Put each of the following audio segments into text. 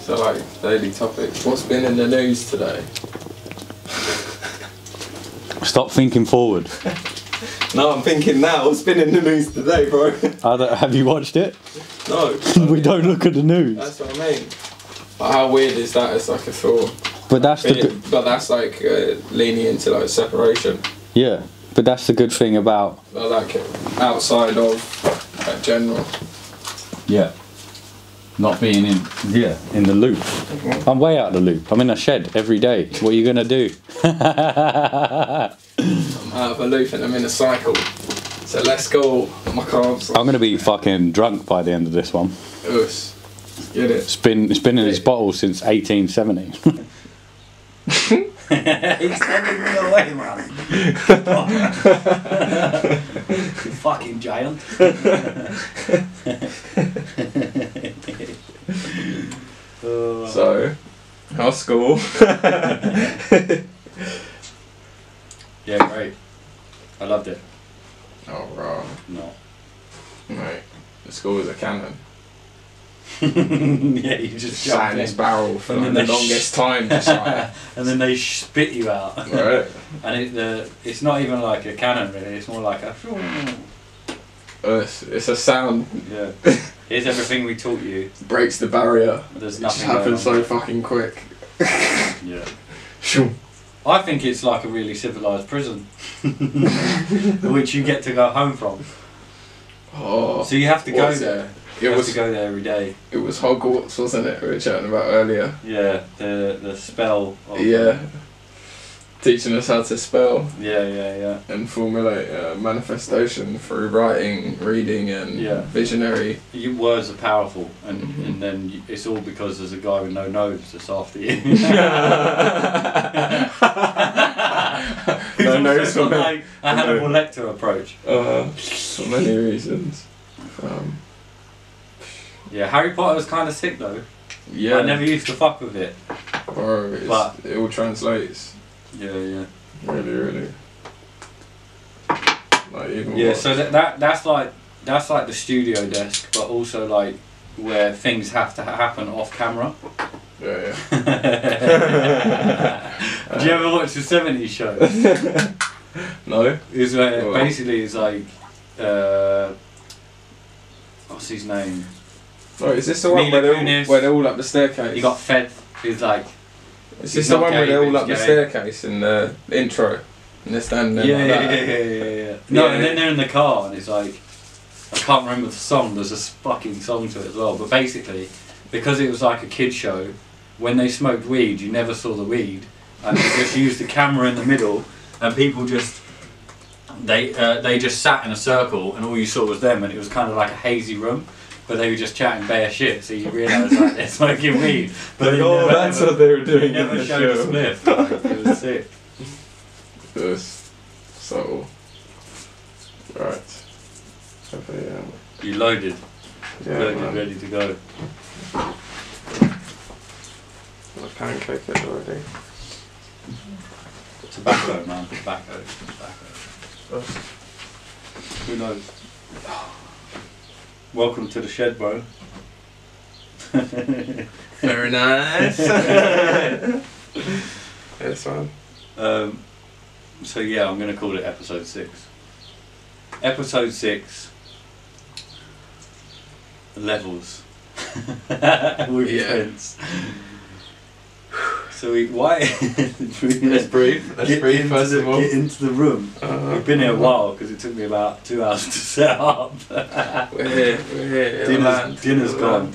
So like daily topics. What's been in the news today? Stop thinking forward. No, I'm thinking now. What's been in the news today, bro? Have you watched it? No. We don't look at the news. That's what I mean. But how weird is that? It's like a thought. But that's But that's like leaning into like separation. Yeah, but that's the good thing about. Like outside of like, general. Yeah. Not being in the loop. I'm way out of the loop. I'm in a shed every day. What are you gonna do? I'm out of a loop and I'm in a cycle. So let's go. My carbs. I'm gonna be fucking drunk by the end of this one. Us. Get it. It's been in this bottle since 1870. He's sending me away, man. You fucking giant. So, how's school? Yeah, great. I loved it. Oh, right. No. Mate, the school is a cannon. Yeah, you just Sat jumped in this in. barrel for And like then the they longest time. Just like, And then they spit you out. right. And it's not even like a cannon, really. It's more like a. It's a sound. Yeah. Here's everything we taught you. Breaks the barrier. There's It just nothing. happens going so on. fucking quick. Yeah. Shoo. I think it's like a really civilised prison, which you get to go home from. Oh. So you have to go What's there. It You have was to go there every day. it was Hogwarts, wasn't it? We were chatting about earlier. Yeah, the spell. Of, Yeah. Teaching us how to spell Yeah. and formulate manifestation through writing, reading, and Yeah. visionary. Your words are powerful, and Mhm. and then it's all because there's a guy with no nose that's after you. No nose It's for me. like a Hannibal Lecter approach. For many reasons. Yeah, Harry Potter was kind of sick though. Yeah. I never used to fuck with it. Bro, But- it all translates. Yeah. Really. Like even Yeah, what- so that's like the studio desk, but also like where things have to happen off camera. Yeah. Did you ever watch the 70s show? No. It's where Well. basically it's like what's his name? Oh, is this the one Mila where Kunis. they're all up the staircase? You got Fed, who's like Is he's this the not one where gay, they're but all up the he's gay. staircase in the intro? And they're standing there like that? No, Yeah. and then they're in the car and it's like I can't remember the song. There's a fucking song to it as well. But basically, because it was like a kid show, when they smoked weed, you never saw the weed, and they just used the camera in the middle, and people just they just sat in a circle, and all you saw was them, and it was kind of like a hazy room. But they were just chatting bare shit, so you realise like they're smoking weed. But they Oh, never, that's ever, what they were they doing in never the showed a show. spliff. Like, it was sick. It was subtle. Right. Have a, You loaded, yeah, man. ready to go. My pancake it already. Tobacco, man. Tobacco. Who knows? Welcome to the shed, bro. Very nice. That's fine. So yeah, I'm gonna call it episode 6. Episode 6. Levels. With Yeah. friends. So why? Let's breathe. Let's breathe first of all. Get into the room. We've been here a while because it took me about 2 hours to set up. We're here. Dinner's gone.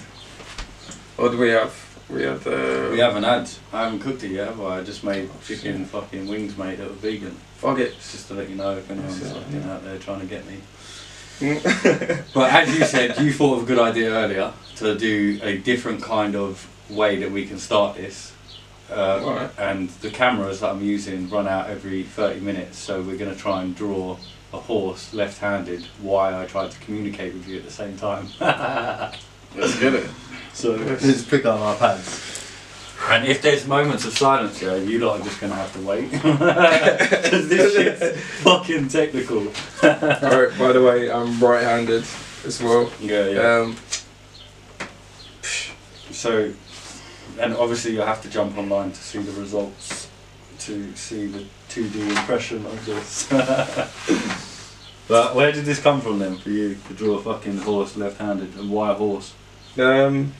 What do we have? We have the. We haven't had. I haven't cooked it yet, have I? I just made chicken fucking wings, mate, that were vegan. Fuck it. Just to let you know if anyone's That's it, fucking yeah. out there trying to get me. But as you said, you thought of a good idea earlier to do a different kind of way that we can start this. Right. And the cameras that I'm using run out every 30 minutes, so we're going to try and draw a horse left-handed while I try to communicate with you at the same time. Let's get it. So let's pick up our pads. And if there's moments of silence here, you lot are just going to have to wait. Because this shit's fucking technical. Alright, by the way, I'm right-handed as well. Yeah. Um, So And obviously you have to jump online to see the results, to see the 2D impression of this. But where did this come from then for you, to draw a fucking horse left-handed, and why a horse? Being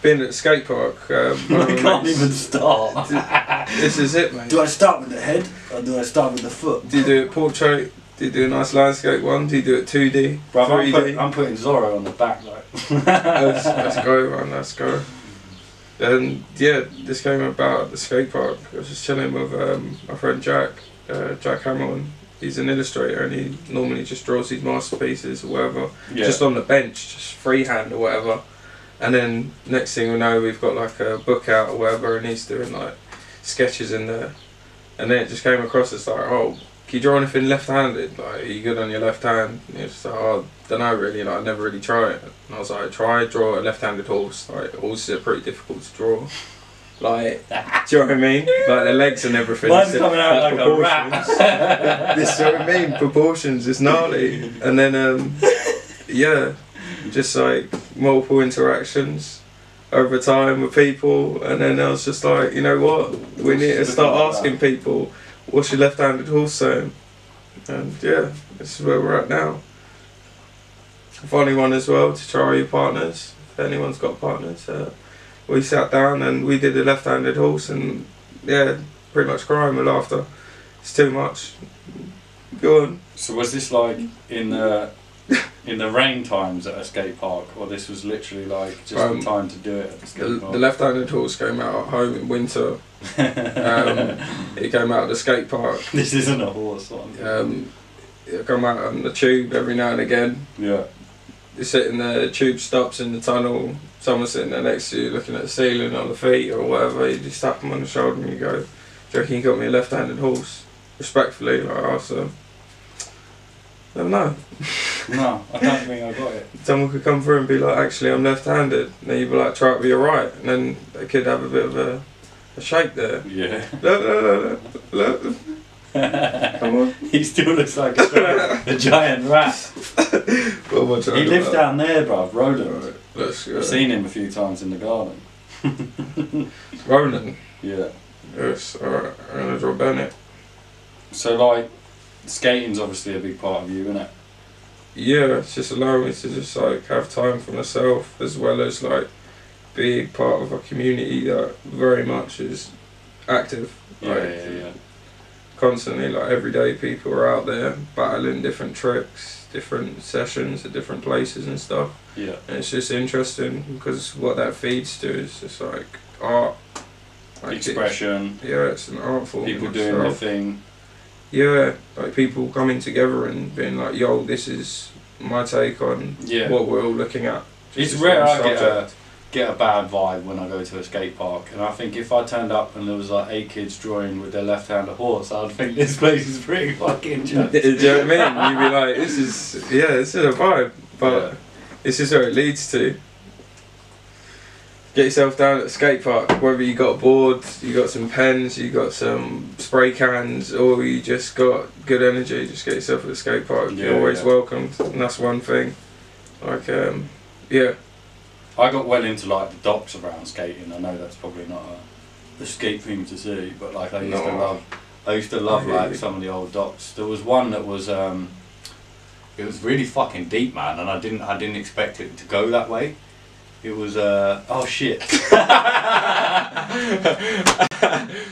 at the skate park. I can't even start. This is it, mate. Do I start with the head, or do I start with the foot? Do you do it portrait? Do you do a nice landscape one? Do you do it 2D? Bro, 3D? I'm putting Zorro on the back, like. Let's go, man, let's go. And yeah, this came about at the skate park. I was just chilling with my friend Jack Hamilton. He's an illustrator and he normally just draws these masterpieces or whatever, just on the bench, just freehand or whatever. And then next thing we know, we've got like a book out or whatever, and he's doing like sketches in there. And then it just came across as like, oh, can you draw anything left-handed? Like, are you good on your left hand? And it's just like, oh, I don't know really, like, I never really tried it. And I was like, draw a left-handed horse. Like, horses are pretty difficult to draw. Like, do you know what I mean? Like the legs and everything. Mine's coming out like a rat. This is what I mean, proportions, it's gnarly. And then, yeah, just like multiple interactions over time with people. And then I was just like, you know what? We need to start asking people, what's your left-handed horse saying? And yeah, this is where we're at now. A funny one as well to try your partners, if anyone's got partners. We sat down and we did a left-handed horse, and yeah, pretty much crying with laughter. It's too much. Go on. So was this like in the rain times at a skate park, or this was literally like just the time to do it at the skate park? The left-handed horse came out at home in winter. It came out at the skate park. This isn't a horse one. It come out on the tube every now and again. Yeah. You sit in the tube stops in the tunnel, someone's sitting there next to you looking at the ceiling on the feet or whatever, you just tap them on the shoulder and you go, do you reckon you got me a left-handed horse? Respectfully, like, I asked them. No, no, I don't think I got it. Someone could come through and be like, actually I'm left-handed, and then you'd be like, try it with your right, and then they could have a bit of a shake there. Yeah. Look. Come on. He still looks like a giant rat. He lives down there, bruv, Roland. I've seen him a few times in the garden. Roland? Yeah. Yes, alright, I'm gonna draw Bennett. So like, skating's obviously a big part of you, isn't it? Yeah, it's just allowing me to just like have time for myself, as well as like being part of a community that very much is active. Yeah, like, yeah. Constantly, like every day people are out there battling different tricks, different sessions at different places and stuff. Yeah. And it's just interesting because what that feeds to is just like art. Like expression. It's an art form. People doing their thing. Yeah, like people coming together and being like, yo, this is my take on what we're all looking at. It's rare I get a bad vibe when I go to a skate park, and I think if I turned up and there was like 8 kids drawing with their left-handed horse, I'd think this place is pretty fucking jokes. Do you know what I mean? You'd be like, this is a vibe, but this is where it leads to. Get yourself down at the skate park, whether you got a board, you got some pens, you got some spray cans, or you just got good energy, just get yourself at the skate park. You're always welcomed, and that's one thing. Like, I got well into like the docks around skating. I know that's probably not a skate thing to see, but like I used to love like some of the old docks. There was one that was it was really fucking deep, man, and I didn't expect it to go that way. It was oh shit.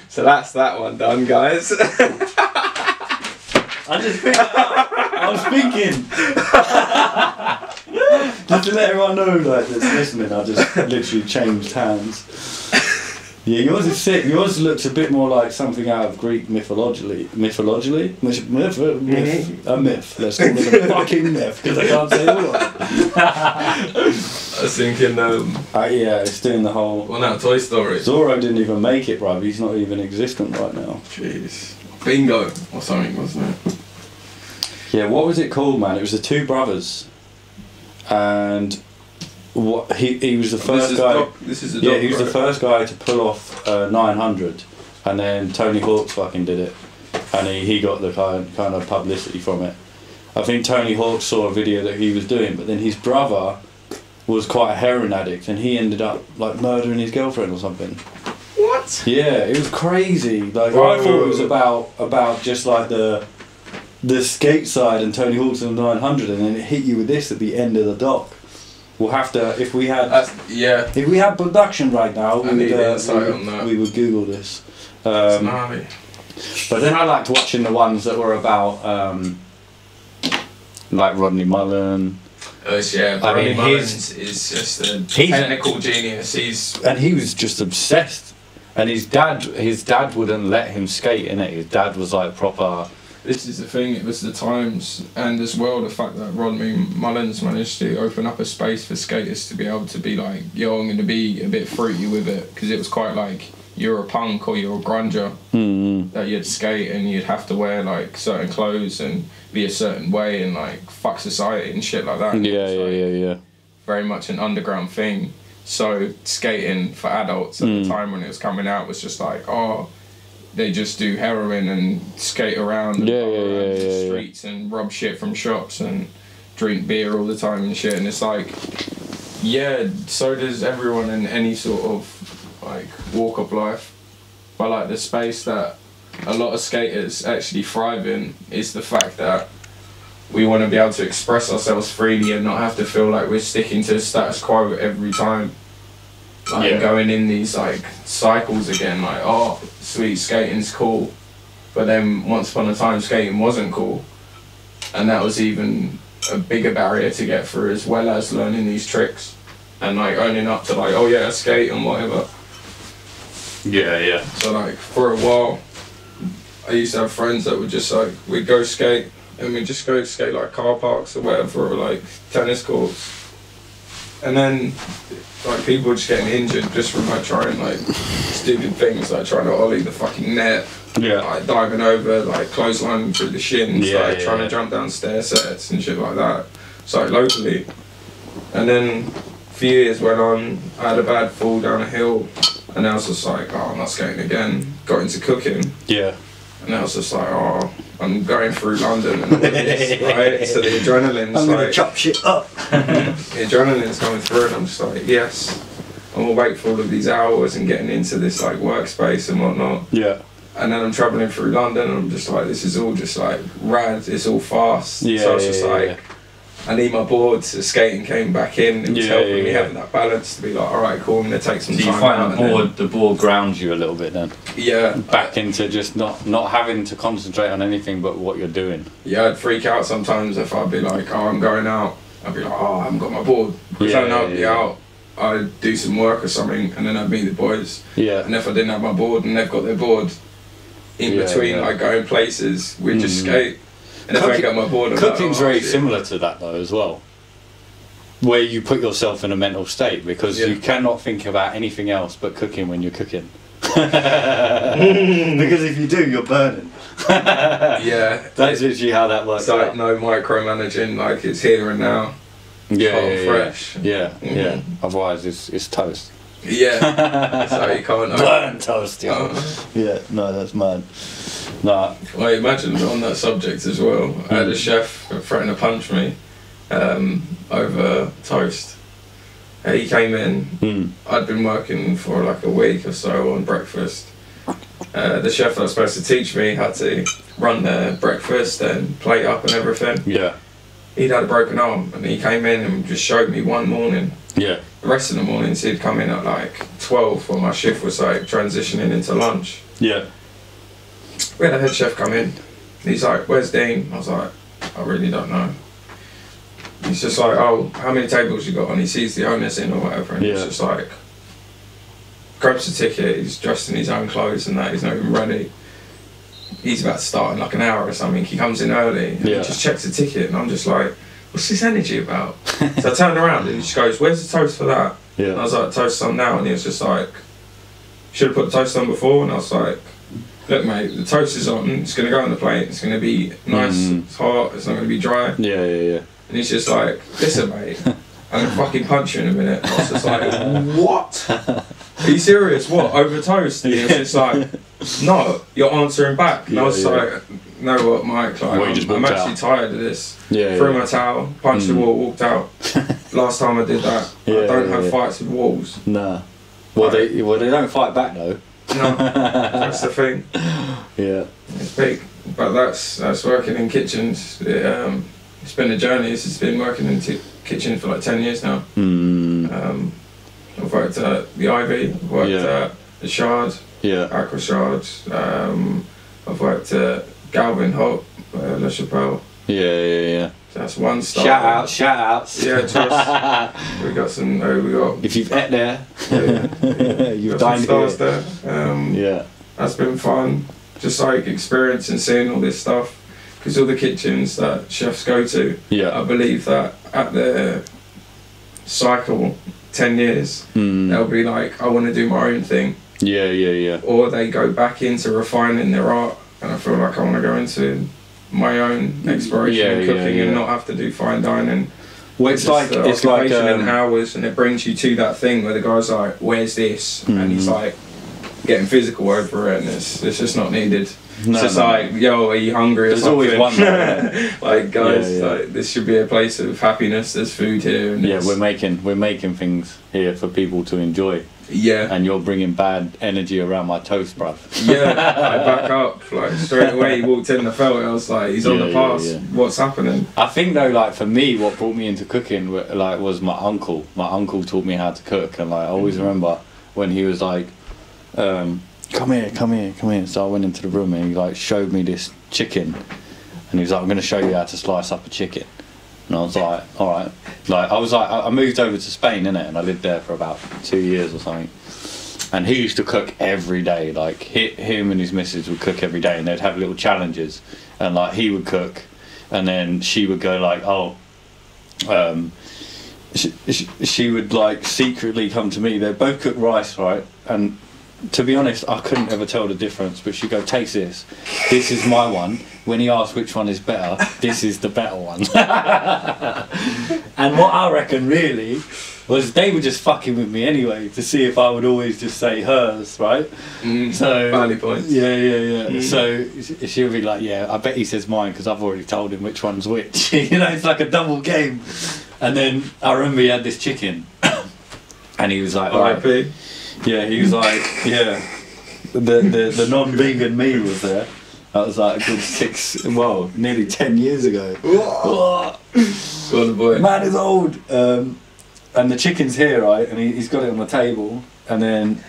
So that's that one done, guys. I was thinking. Just to let everyone know, like, that's listening, I just literally changed hands. Yeah, yours is sick. Yours looks a bit more like something out of Greek mythology. A myth. Let's call it a fucking myth, because I can't say the word. I was thinking, yeah, it's doing the whole... Well, no, Toy Story. Zorro didn't even make it, bruv. He's not even existent right now. Jeez. Bingo, or something, wasn't it? Yeah, what was it called, man? It was the two brothers. And... What he was the first guy. He was the first guy to pull off 900, and then Tony Hawk's fucking did it, and he got the kind of publicity from it. I think Tony Hawk saw a video that he was doing, but then his brother was quite a heroin addict, and he ended up like murdering his girlfriend or something. What? Yeah, it was crazy. Like Whoa. I thought it was about just like the skate side and Tony Hawk's on 900, and then it hit you with this at the end of the dock. We'll have to, if we had production right now, I need insight on that. we would Google this. It's gnarly. But then I liked watching the ones that were about like Rodney Mullen. Yeah, I Rodney mean, Mullins is just a technical genius. And he was just obsessed. And his dad wouldn't let him skate in it. His dad was like proper. This is the thing, it was the times, and as well the fact that Rodney Mullins managed to open up a space for skaters to be able to be like, yo, I'm going to be a bit fruity with it, because it was quite like, you're a punk or you're a grunger, that you'd skate and you'd have to wear like certain clothes and be a certain way and like fuck society and shit like that. Yeah. Very much an underground thing. So skating for adults at the time when it was coming out was just like, oh, they just do heroin and skate around and around the streets and rob shit from shops and drink beer all the time and shit. And it's like, yeah, so does everyone in any sort of like walk of life. But like the space that a lot of skaters actually thrive in is the fact that we want to be able to express ourselves freely and not have to feel like we're sticking to the status quo every time. Like going in these like cycles again, like, oh, sweet, skating's cool, but then once upon a time skating wasn't cool, and that was even a bigger barrier to get through, as well as learning these tricks and like owning up to like, oh yeah, I skate and whatever. Yeah. So like for a while I used to have friends that would just like, we'd go skate and we'd just go skate like car parks or whatever, or like tennis courts. And then, like, people were just getting injured just from like trying like stupid things, like trying to ollie the fucking net, like diving over, like clotheslining through the shins, trying to jump down stair sets and shit like that. So like, locally. And then a few years went on, I had a bad fall down a hill, and I was just like, oh, I'm not skating again. Got into cooking. Yeah. And I was just like, oh, I'm going through London and all this, right? So the adrenaline's I'm gonna like, chop shit up. the adrenaline's coming through, and I'm just like, yes, I'm awake for all of these hours and getting into this like workspace and whatnot. Yeah. And then I'm travelling through London, and I'm just like, this is all just like rad. It's all fast. Yeah. So I was just like, I need my board. So skating came back in. It was helping me having that balance to be like, all right, cool. I'm gonna take some time. Do you find the board grounds you a little bit then? Yeah. Back into just not having to concentrate on anything but what you're doing. Yeah, I'd freak out sometimes if I'd be like, oh, I'm going out. I'd be like, oh, I haven't got my board. Because I know I'd be out. I'd do some work or something, and then I'd meet the boys. Yeah. And if I didn't have my board and they've got their board, in between like going places, we'd just skate. And if I get my board, cooking's very similar to that though as well, where you put yourself in a mental state, because you cannot think about anything else but cooking when you're cooking. Because if you do, you're burning. Yeah, that's literally how that works. It's like no micromanaging, like it's here and now. Yeah, fresh. Yeah. Otherwise, it's toast. Yeah, so you can't burn toast, yo. Yeah, no, that's mad. Nah. Well, imagine on that subject as well. I had a chef threaten to punch me over toast. He came in. I'd been working for like a week or so on breakfast. The chef that was supposed to teach me how to run the breakfast and plate up and everything. Yeah. He'd had a broken arm, and he came in and just showed me one morning. Yeah. The rest of the mornings he'd come in at like 12 when my shift was like transitioning into lunch. Yeah. We had a head chef come in. He's like, where's Dean? I was like, I really don't know. He's just like, oh, how many tables you got? And he sees the owners in or whatever, and he's just like, grabs the ticket, he's dressed in his own clothes and that, he's not even ready. He's about to start in like an hour or something. He comes in early and he just checks the ticket, and I'm just like, what's this energy about? So I turned around and he just goes, where's the toast for that? Yeah. And I was like, toast on now. And he was just like, should have put the toast on before. And I was like, look mate, the toast is on, it's going to go on the plate, it's going to be nice, it's hot, it's not going to be dry. Yeah. And he's just like, listen mate, I'm going to fucking punch you in a minute. And I was just like, what? Are you serious? What, over toast? And he was just like, no, you're answering back. And I was like, know what, Mike? Like, Well, you just I'm walked actually out. tired of this. Yeah. Threw yeah. my towel, punched the wall, walked out. Last time I did that. Yeah, I don't have yeah. fights with walls. Nah. Well, they don't fight back though. No, that's the thing. Yeah. It's big, but that's working in kitchens. It's been a journey. It's been working in kitchen for like 10 years now. I've worked at the Ivy. I've worked at the Shard. Yeah. Aqua Shard. I've worked at Galvin Hope, La Chapelle. Yeah. That's one star. Shout outs. Yeah, trust. We got some. We got. If you've ate there, you've got dined some stars here. there. Yeah. That's been fun. Just like experiencing, seeing all this stuff. Because all the kitchens that chefs go to, Yeah. I believe that at their cycle, 10 years, they'll be like, I want to do my own thing. Yeah. Or they go back into refining their art, and I feel like I want to go into my own exploration and cooking and not have to do fine dining. Well, it's like in hours, and it brings you to that thing where the guy's like, "Where's this?" and he's like getting physical over it, and it's just not needed. No, it's just like, "Yo, are you hungry?" There's always one. Like, guys, like, this should be a place of happiness. There's food here. And we're making things here for people to enjoy. Yeah. And you're bringing bad energy around my toast, bruv. Yeah, I back up. Like, straight away, he walked in, I felt it. I was like, he's on the pass. Yeah. What's happening? I think, though, like, for me, what brought me into cooking, like, was my uncle. My uncle taught me how to cook. And, like, I always remember when he was like, come here. So I went into the room and he, like, showed me this chicken. And he was like, I'm going to show you how to slice up a chicken. And I was like, alright. Like, I moved over to Spain, innit? And I lived there for about 2 years or something. And he used to cook every day. Like, him and his missus would cook every day, and they'd have little challenges. And, like, he would cook, and then she would go, like, she would, like, secretly come to me. They'd both cook rice, right? And to be honest, I couldn't ever tell the difference, but she'd go, taste this. This is my one. When he asked which one is better, this is the better one. And what I reckon really was they were just fucking with me anyway to see if I would always just say hers, right? So value points. Yeah. So she'll be like, yeah, I bet he says mine because I've already told him which one's which. You know, it's like a double game. And then I remember he had this chicken, and he was like, R.I.P. Yeah, he was like, yeah. The non-vegan me was there. That was like a good nearly 10 years ago. What a boy. Man is old. And the chicken's here, right? And he's got it on the table. And then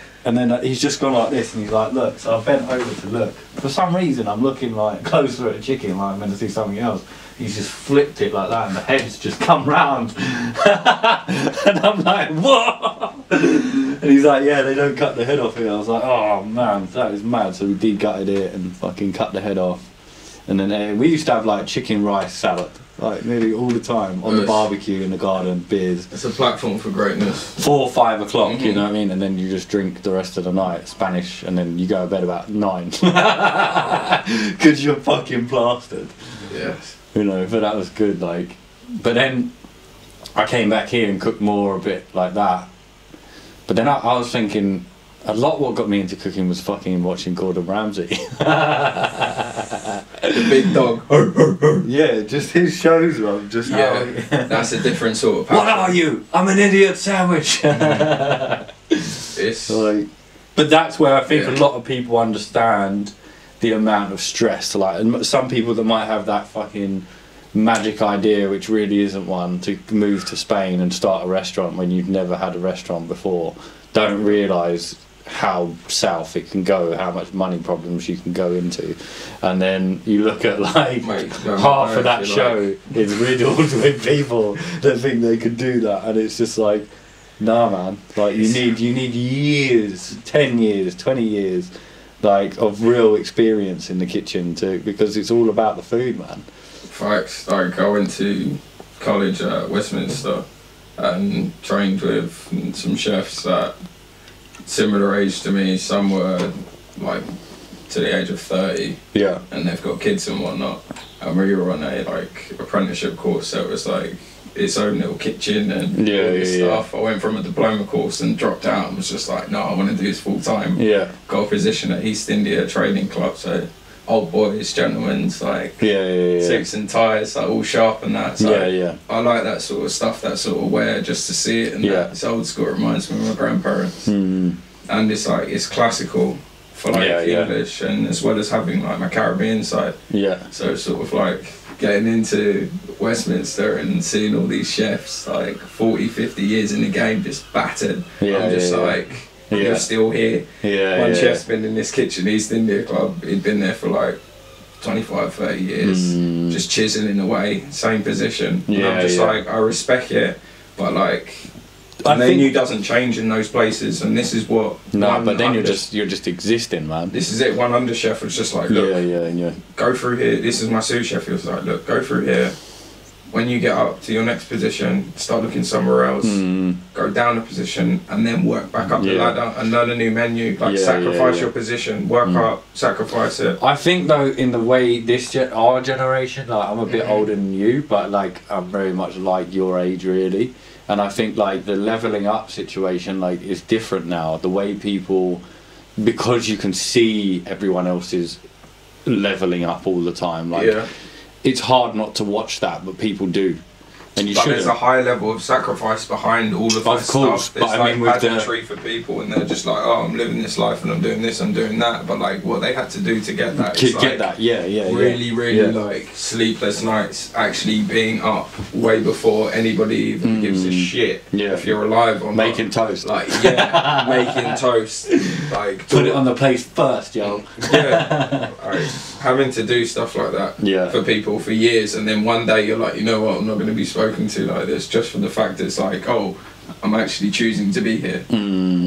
he's just gone like this, and he's like, look. So I bent over to look. For some reason, I'm looking like closer at the chicken, like I'm meant to see something else. He's just flipped it like that, and the head's just come round. And I'm like, what? And he's like, yeah, they don't cut the head off here. I was like, oh man, that is mad. So we de-gutted it and fucking cut the head off. And then we used to have like chicken rice salad, like nearly all the time on the barbecue in the garden, beers. It's a platform for greatness. 4 or 5 o'clock, you know what I mean? And then you just drink the rest of the night, Spanish, and then you go to bed about 9. Because you're fucking plastered. Yes. You know, but that was good, like. But then I came back here and cooked more a bit like that. But then I was thinking, a lot what got me into cooking was fucking watching Gordon Ramsay. The big dog. Yeah, just his shows, man. Just that's a different sort of passion. What are you? I'm an idiot sandwich. It's like, but that's where I think a lot of people understand the amount of stress. Like, and some people that might have that fucking magic idea, which really isn't one, to move to Spain and start a restaurant when you've never had a restaurant before, don't realise how south it can go, how much money problems you can go into. And then you look at like half of that show is riddled with people that think they could do that, and it's just like, nah man, like you need years, 10 years, 20 years like of real experience in the kitchen because it's all about the food, man. Facts. Like, I went to college at Westminster and trained with some chefs that similar age to me. Some were like to the age of 30, and they've got kids and whatnot. And we were on a like apprenticeship course, so it was like its own little kitchen and all this stuff. I went from a diploma course and dropped out and was just like, no, I want to do this full time. Got a position at East India Trading Club, so old boys, gentlemen's, like Yeah. suits and ties, like all sharp and that. So Yeah. I like that sort of stuff, that sort of wear, just to see it. And Yeah. that. It's old school. It reminds me of my grandparents. Mm. And it's like it's classical for like Yeah. English, and as well as having like my Caribbean side. Yeah. So it's sort of like getting into Westminster and seeing all these chefs like 40, 50 years in the game just battered. Yeah, I'm just yeah, yeah. like, Yeah. you're still here. Yeah. One yeah. chef's been in this kitchen, East India Club, he'd been there for like 25, 30 years, just chiseling away, same position. And Yeah, I'm just yeah. like, I respect it, but like, I the think- menu doesn't change in those places, and this is what. No, one but then you're under- just existing, man. This is it. One under chef was just like, look, Yeah. go through here. This is my sous chef. He was like, look, go through here. When you get up to your next position, start looking somewhere else. Go down a position and then work back up the Yeah. ladder and learn a new menu. Like Yeah, sacrifice yeah. your position, work up, sacrifice it. I think though, in the way our generation, like I'm a bit older than you, but like I'm very much like your age really, and I think like the leveling up situation like is different now. The way people, because you can see everyone else is leveling up all the time, like Yeah. it's hard not to watch that, but people do, and you But should. there's a high level of sacrifice behind all of that Of course, stuff. but There's I like mean with the- pageantry for people, and they're just like, oh, I'm living this life and I'm doing this, I'm doing that. But like, what they had to do to get that, to is, get like, that, yeah. really Yeah. like sleepless nights, actually being up way before anybody even gives a shit Yeah. if you're alive or Making not. toast. Like, yeah, making toast, like Put it on the place first, yo. yeah, like, having to do stuff like that Yeah. for people for years, and then one day you're like, you know what, I'm not going to be spoken to like this, just for the fact it's like, oh, I'm actually choosing to be here.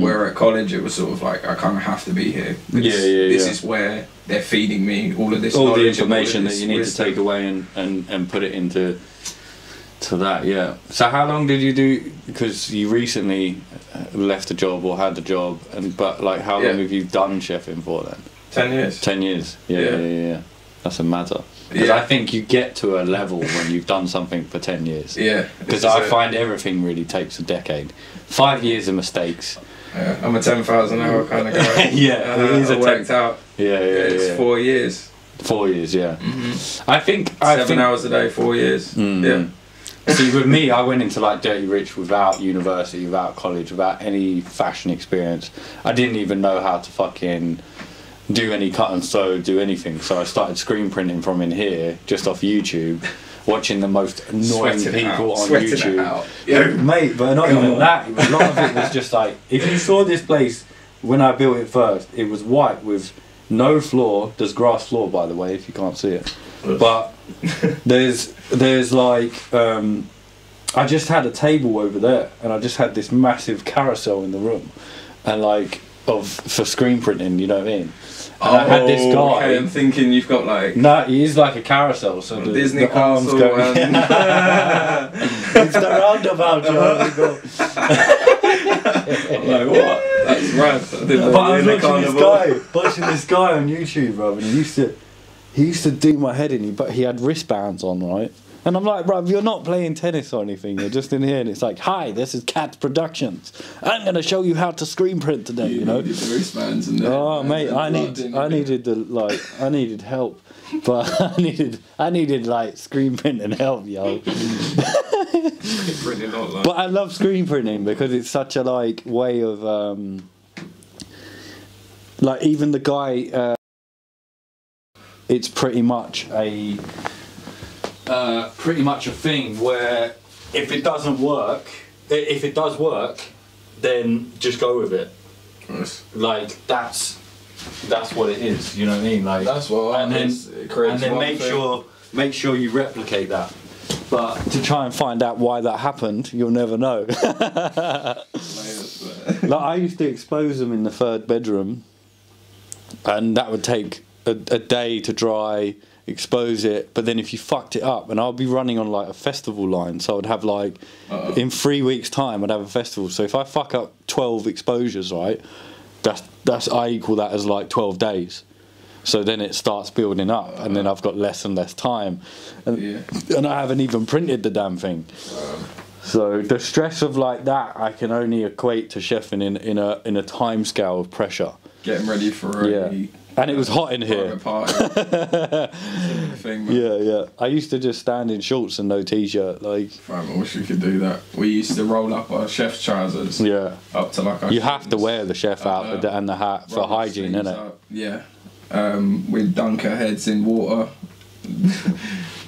Where at college it was sort of like, I kind of have to be here. This is where they're feeding me all of this All knowledge the and all of information that this you need wisdom. to take away and put it into that. Yeah. So how long did you do? Because you recently left a job or had the job, but like how long Yeah. have you done chefing for then? 10 years. 10 years. Yeah. Yeah. That's a matter. Because Yeah. I think you get to a level when you've done something for 10 years. Yeah. Because this is I it. find everything really takes a decade. 5 years of mistakes. Yeah, I'm a 10,000 hour kind of guy. Yeah, And it is I a worked out. Yeah. It's 4 years. 4 years, yeah. Mm-hmm. I think 7 hours a day, 4 years. Yeah. See, with me, I went into like Dirty Rich without university, without college, without any fashion experience. I didn't even know how to fucking do any cut and sew, do anything. So I started screen printing from in here, just off YouTube, watching the most annoying people on YouTube. Yeah. Mate, but not even that. A lot of it was just like, if you saw this place when I built it first, it was white with no floor. There's grass floor, by the way, if you can't see it. But there's like, I just had a table over there, and I just had this massive carousel in the room, and like for screen printing, you know what I mean? And I had this guy. Okay, I'm thinking you've got like No, it is like a carousel, so Disney the arms Castle go. and It's the roundabout, yo. I'm like, what? That's rad. I didn't know But I you was were in a carnival. watching this guy on YouTube, bro, and he used to do my head in, but he had wristbands on, right? And I'm like, bro, you're not playing tennis or anything, you're just in here, and it's like, hi, this is Cats Productions. I'm gonna show you how to screen print today, you know? needed the wristbands and Oh the, mate, and I the blood, needed help, but I needed like screen printing help, yo. printing online. But I love screen printing because it's such a like way of like even the guy. It's pretty much a thing where if it doesn't work, if it does work, then just go with it. Nice. Like that's what it is. You know what I mean? Like That's what and then it creates and then one make thing. sure you replicate that. But to try and find out why that happened, you'll never know. Like I used to expose them in the third bedroom, and that would take a day to dry, expose it. But then if you fucked it up, and I'll be running on like a festival line, so I'd have like in 3 weeks' time I'd have a festival. So if I fuck up 12 exposures, right, that's I equal that as like 12 days. So then it starts building up, and then I've got less and less time, and I haven't even printed the damn thing. So the stress of like that, I can only equate to chefing in a time scale of pressure. Getting ready for a And it was hot in here. Party. Thing, yeah. I used to just stand in shorts and no t-shirt. Like, I wish we could do that. We used to roll up our chef's trousers. Yeah. Up to like our you have to wear the chef out and the hat for hygiene, innit? Yeah. We'd dunk our heads in water,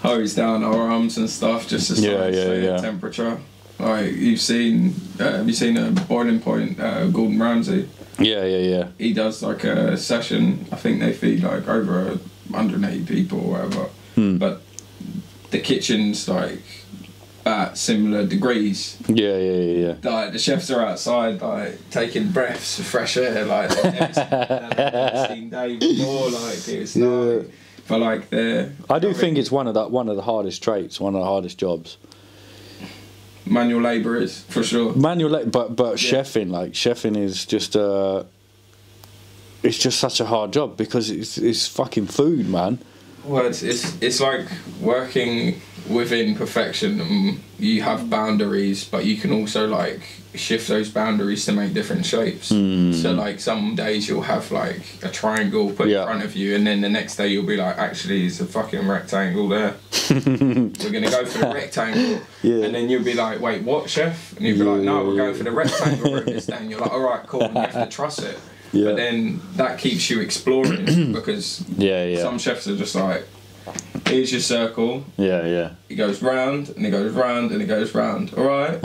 hose down our arms and stuff just to stay the temperature. Like have you seen Boiling Point, Gordon Ramsay? Yeah. He does like a session. I think they feed like over 180 people or whatever. But the kitchen's like at similar degrees. Yeah. Like the chefs are outside, like taking breaths of fresh air, like they've never seen day before. Like it's like, but like they're. I do think it's one of the hardest traits, one of the hardest jobs. Manual labourers for sure. But chefing is just it's just such a hard job because it's fucking food, man. Well, it's like working within perfection. You have boundaries, but you can also like shift those boundaries to make different shapes. So like some days you'll have like a triangle put in front of you, and then the next day you'll be like, actually, it's a fucking rectangle there. We're gonna go for the rectangle, and then you'll be like, wait, what, chef? And you'll be like, no, we're going for the rectangle route this day. And you're like, all right, cool. And you have to trust it. But then that keeps you exploring because some chefs are just like, here's your circle. Yeah. It goes round and it goes round and it goes round. All right,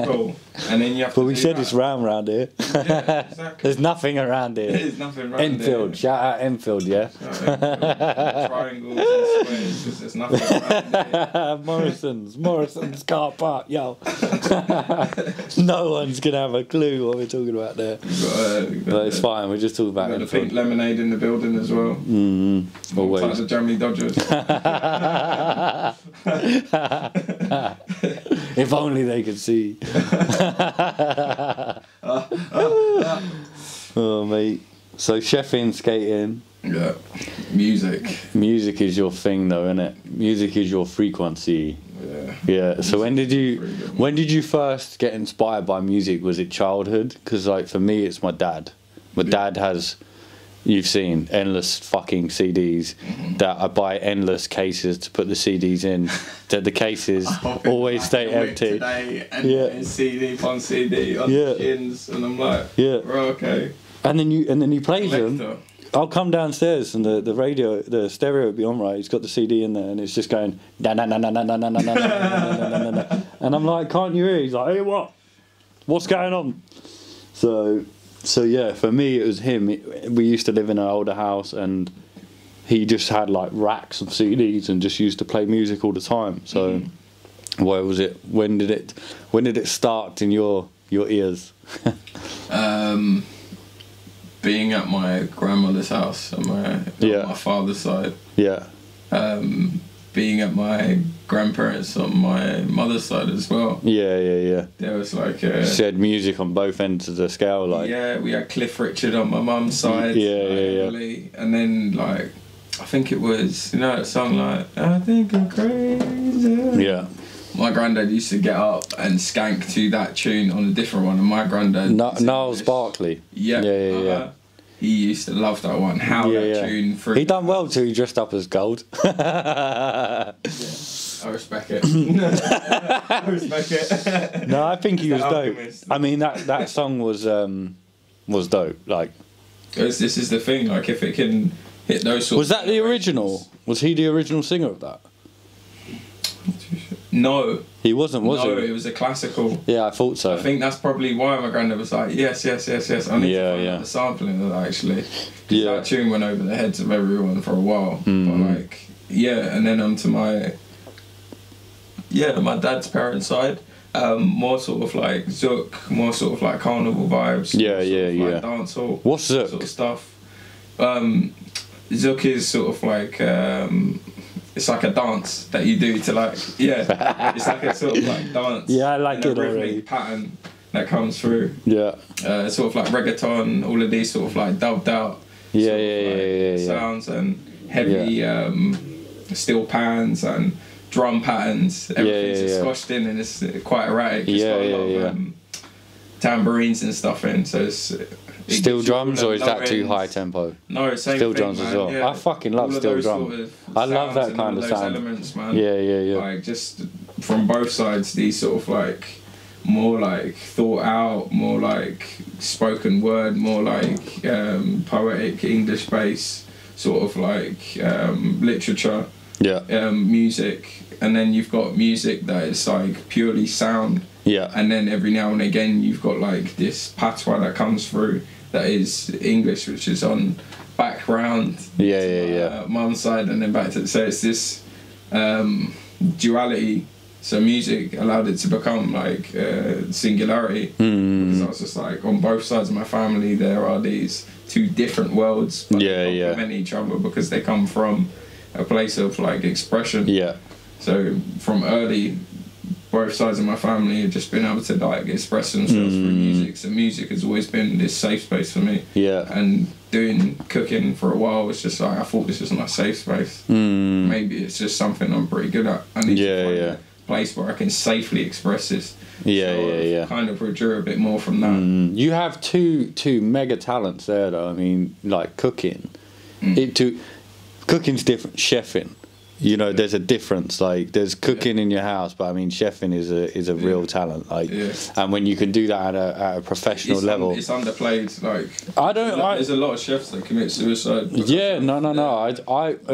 cool. And then you have to. But we said it's round here. Yeah, exactly. There's nothing around here. There's nothing around Enfield, here. shout out Enfield, yeah. Triangles and squares. There's nothing around here. Morrison's car park, yo. No one's gonna have a clue what we're talking about there. But it's fine. We're just talking about the pink lemonade in the building as well. Always. Like the Germany Dodgers. If only they could see. Oh, mate. So chefing, skating. Yeah. Music. Music is your thing, though, isn't it? Music is your frequency. Yeah. So when did you first get inspired by music? Was it childhood? Because like for me, it's my dad. My dad has. You've seen endless fucking CDs that I buy endless cases to put the CDs in. That the cases always stay empty. Today and CD upon CD on the chins, and I'm like, okay. And then you play them. I'll come downstairs and the radio, the stereo would be on, right? He's got the CD in there and it's just going na na na na na na na na na na na. And I'm like, can't you hear? He's like, hey, what's going on? So yeah, for me it was him. We used to live in an older house and he just had like racks of CDs and just used to play music all the time. So where was it? When did it start in your ears? Being at my grandmother's house on my father's side. Yeah. Being at my grandparents on my mother's side as well. Yeah. There was like said music on both ends of the scale, like. Yeah, we had Cliff Richard on my mum's side. Yeah. And then like, I think it was that song like I think I'm crazy. Yeah. My granddad used to get up and skank to that tune on a different one, and my granddad. Niles Barkley. Yeah. He used to love that one. How that tune. He done well too. He dressed up as gold. I respect it. I respect it. No, I think he was dope. I mean, that song was dope. Like, this is the thing. Like, if it can hit those sorts. Was that the original? Was he the original singer of that? No. He wasn't, was he? No, it was a classical. Yeah, I thought so. I think that's probably why my granddad was like, yes. I need to find out the sampling of that, actually. Because that tune went over the heads of everyone for a while. But like, and then onto my dad's parents' side. More sort of like Zouk, more sort of like carnival vibes. Like dancehall. What's Zouk? Sort of stuff. Zouk is sort of like it's like a dance that you do to like it's like a sort of like dance. Yeah, I like it already. Pattern that comes through. Yeah. Sort of like reggaeton, all of these sort of like dubbed out. Sounds and heavy steel pans and drum patterns. Everything's just squashed in and it's quite erratic. It's got a lot of tambourines and stuff in, so Steel gives you all drums, the or is low that too ends. high tempo? No, same Steel thing, drums man. as well. Yeah. I fucking love All of steel those drums. sort of I love sounds that and kind all of those sound. elements, man. Yeah. Like just from both sides, these sort of like more like thought out, more like spoken word, more like poetic English based sort of like literature, music, and then you've got music that is like purely sound. Yeah. And then every now and again you've got like this patois that comes through that is English, which is on background. Mum's side, and then back to, so it's this duality. So music allowed it to become like singularity. Because I was just like, on both sides of my family there are these two different worlds, but they complement each other because they come from a place of like expression. Yeah. So from early, both sides of my family have just been able to like express themselves through music. So music has always been this safe space for me. Yeah. And doing cooking for a while was just like, I thought this was my safe space. Maybe it's just something I'm pretty good at. I need to find a place where I can safely express this. Kind of withdrew a bit more from that. You have two mega talents there, though. I mean, like cooking. Cooking's different. Chefing. You know, there's a difference. Like, there's cooking in your house, but I mean, chefing is a real talent. Like, and when you can do that at a professional level, it's underplayed. Like, there's a lot of chefs that commit suicide. Yeah, no.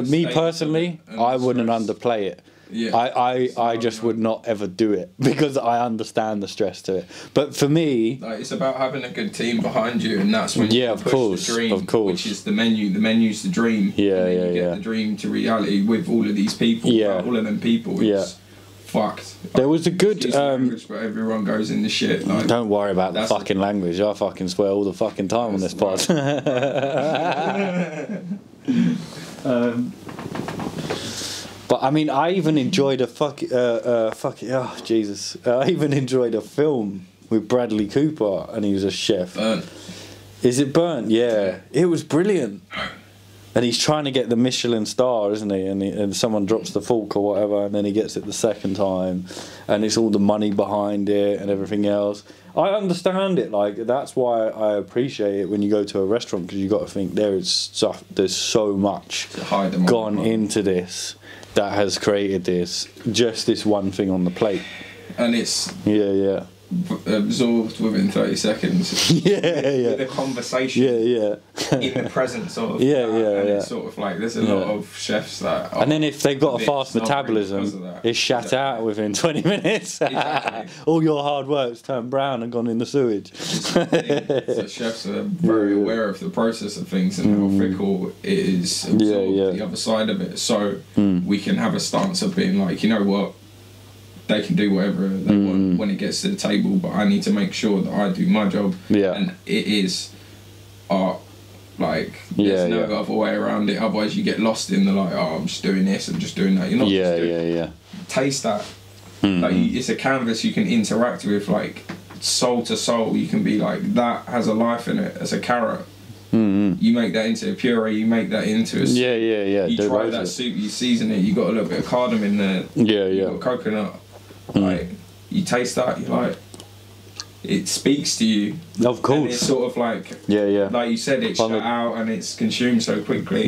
Me personally, I wouldn't underplay it. Yeah, I just would not ever do it because I understand the stress to it. But for me, like, it's about having a good team behind you, and that's when you push the dream, which is the menu. The menu's the dream. You get the dream to reality with all of these people. All of them people. It's fucked. There was a good language, but everyone goes in the shit. Like, don't worry about the fucking language. I fucking swear all the fucking time on this pod. But I mean, I even enjoyed I even enjoyed a film with Bradley Cooper, and he was a chef. Burnt. Is it Burnt? Yeah. It was brilliant. And he's trying to get the Michelin star, isn't he? And someone drops the fork or whatever, and then he gets it the second time, and it's all the money behind it and everything else. I understand it. Like, that's why I appreciate it when you go to a restaurant, because you got to think there's so much gone into this that has created this one thing on the plate. And it's absorbed within 30 seconds. With a conversation. In the presence of. And it's sort of like, there's a lot of chefs that. And then if they've got a fast metabolism, it's shat out within 20 minutes. All your hard work's turned brown and gone in the sewage. So chefs are very aware of the process of things and how fickle it is. The other side of it. So we can have a stance of being like, you know what? They can do whatever they want when it gets to the table, but I need to make sure that I do my job. And it is art. Like, there's no other way around it. Otherwise, you get lost in the like, oh, I'm just doing this, I'm just doing that. You're not just doing taste that. Like, it's a canvas you can interact with, like, soul to soul. You can be like, that has a life in it as a carrot. You make that into a puree, you make that into a soup. You try that soup, you season it, you got a little bit of cardamom in there. You got coconut. Like, you taste that, you're like, it speaks to you. Of course. And it's sort of like, like you said, it's shut out and it's consumed so quickly.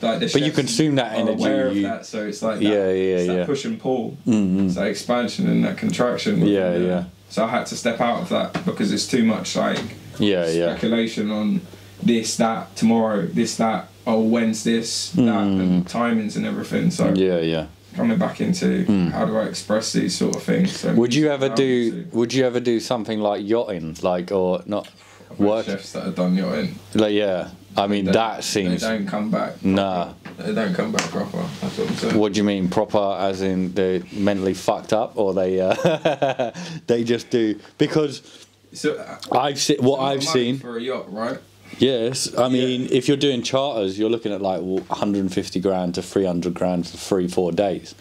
Like, but you consume that energy. Aware of that, so it's like that push and pull. It's that expansion and that contraction. So I had to step out of that because it's too much like speculation on this, that, tomorrow, this, that, oh, when's this, that, and timings and everything. So coming back into how do I express these sort of things. So would you ever do something like yachting, like, or not? Work chefs that have done yachting. Like, I mean, that seems. They don't come back. Nah. They don't come back proper. That's what I'm saying. What do you mean proper? As in they're mentally fucked up, or they they just do because. So I've seen for a yacht, right? Yes, I mean, if you're doing charters, you're looking at like 150 grand to 300 grand for 3-4 days.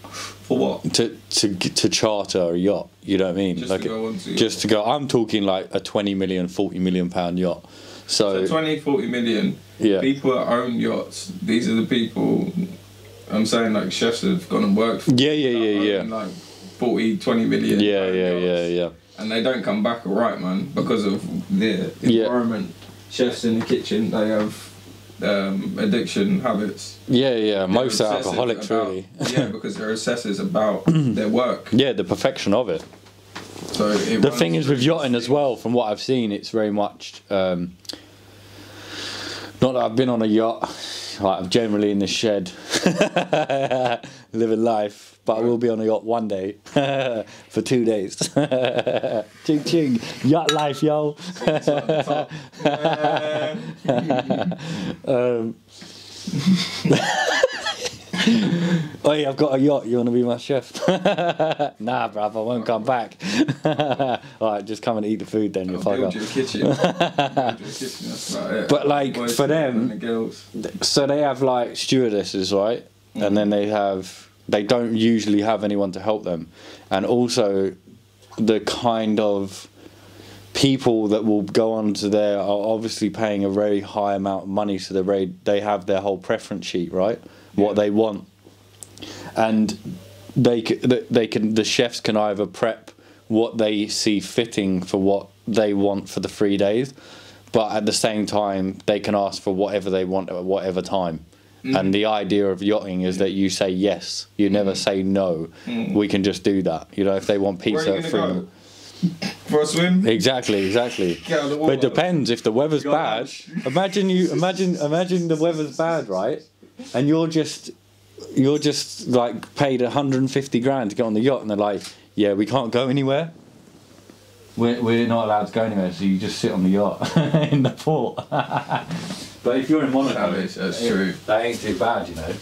For what? To charter a yacht, you know what I mean? Just to go. I'm talking like a 20 million, 40 million pound yacht. So 20, 40 million. People that own yachts. These are the people. I'm saying, like, chefs that have gone and worked. For Yeah. Like 40, 20 million. Yeah. and they don't come back alright, man, because of the environment. Chefs in the kitchen, they have addiction habits. Yeah. Most are alcoholics, really. Yeah, because they're obsessive about their work. Yeah, the perfection of it. So the thing is with yachting as well, from what I've seen, it's very much. Not that I've been on a yacht. Like, I'm generally in the shed, living life. But I will be on a yacht one day for 2 days. Ching ching, yacht life, yo. Oh yeah, I've got a yacht. You want to be my chef? Nah, bruv, I won't come back. Alright, just come and eat the food then. You'll fuck up. Your kitchen. Build your kitchen. That's about it. But like for them, so they have like stewardesses, right? And then they don't usually have anyone to help them, and also the kind of people that will go onto there are obviously paying a very high amount of money, so they have their whole preference sheet, right? What they want, and the chefs can either prep what they see fitting for what they want for the 3 days, but at the same time they can ask for whatever they want at whatever time. And the idea of yachting is that you say yes, you never say no. We can just do that. You know, if they want pizza, where are you gonna go? For a swim? Exactly. Get out of the water. But it depends if the weather's bad. Imagine the weather's bad, right? And you're just like paid 150 grand to get on the yacht, and they're like, yeah, we can't go anywhere. We're not allowed to go anywhere, so you just sit on the yacht in the port. But if you're in Monaco, that's true. That ain't too bad, you know.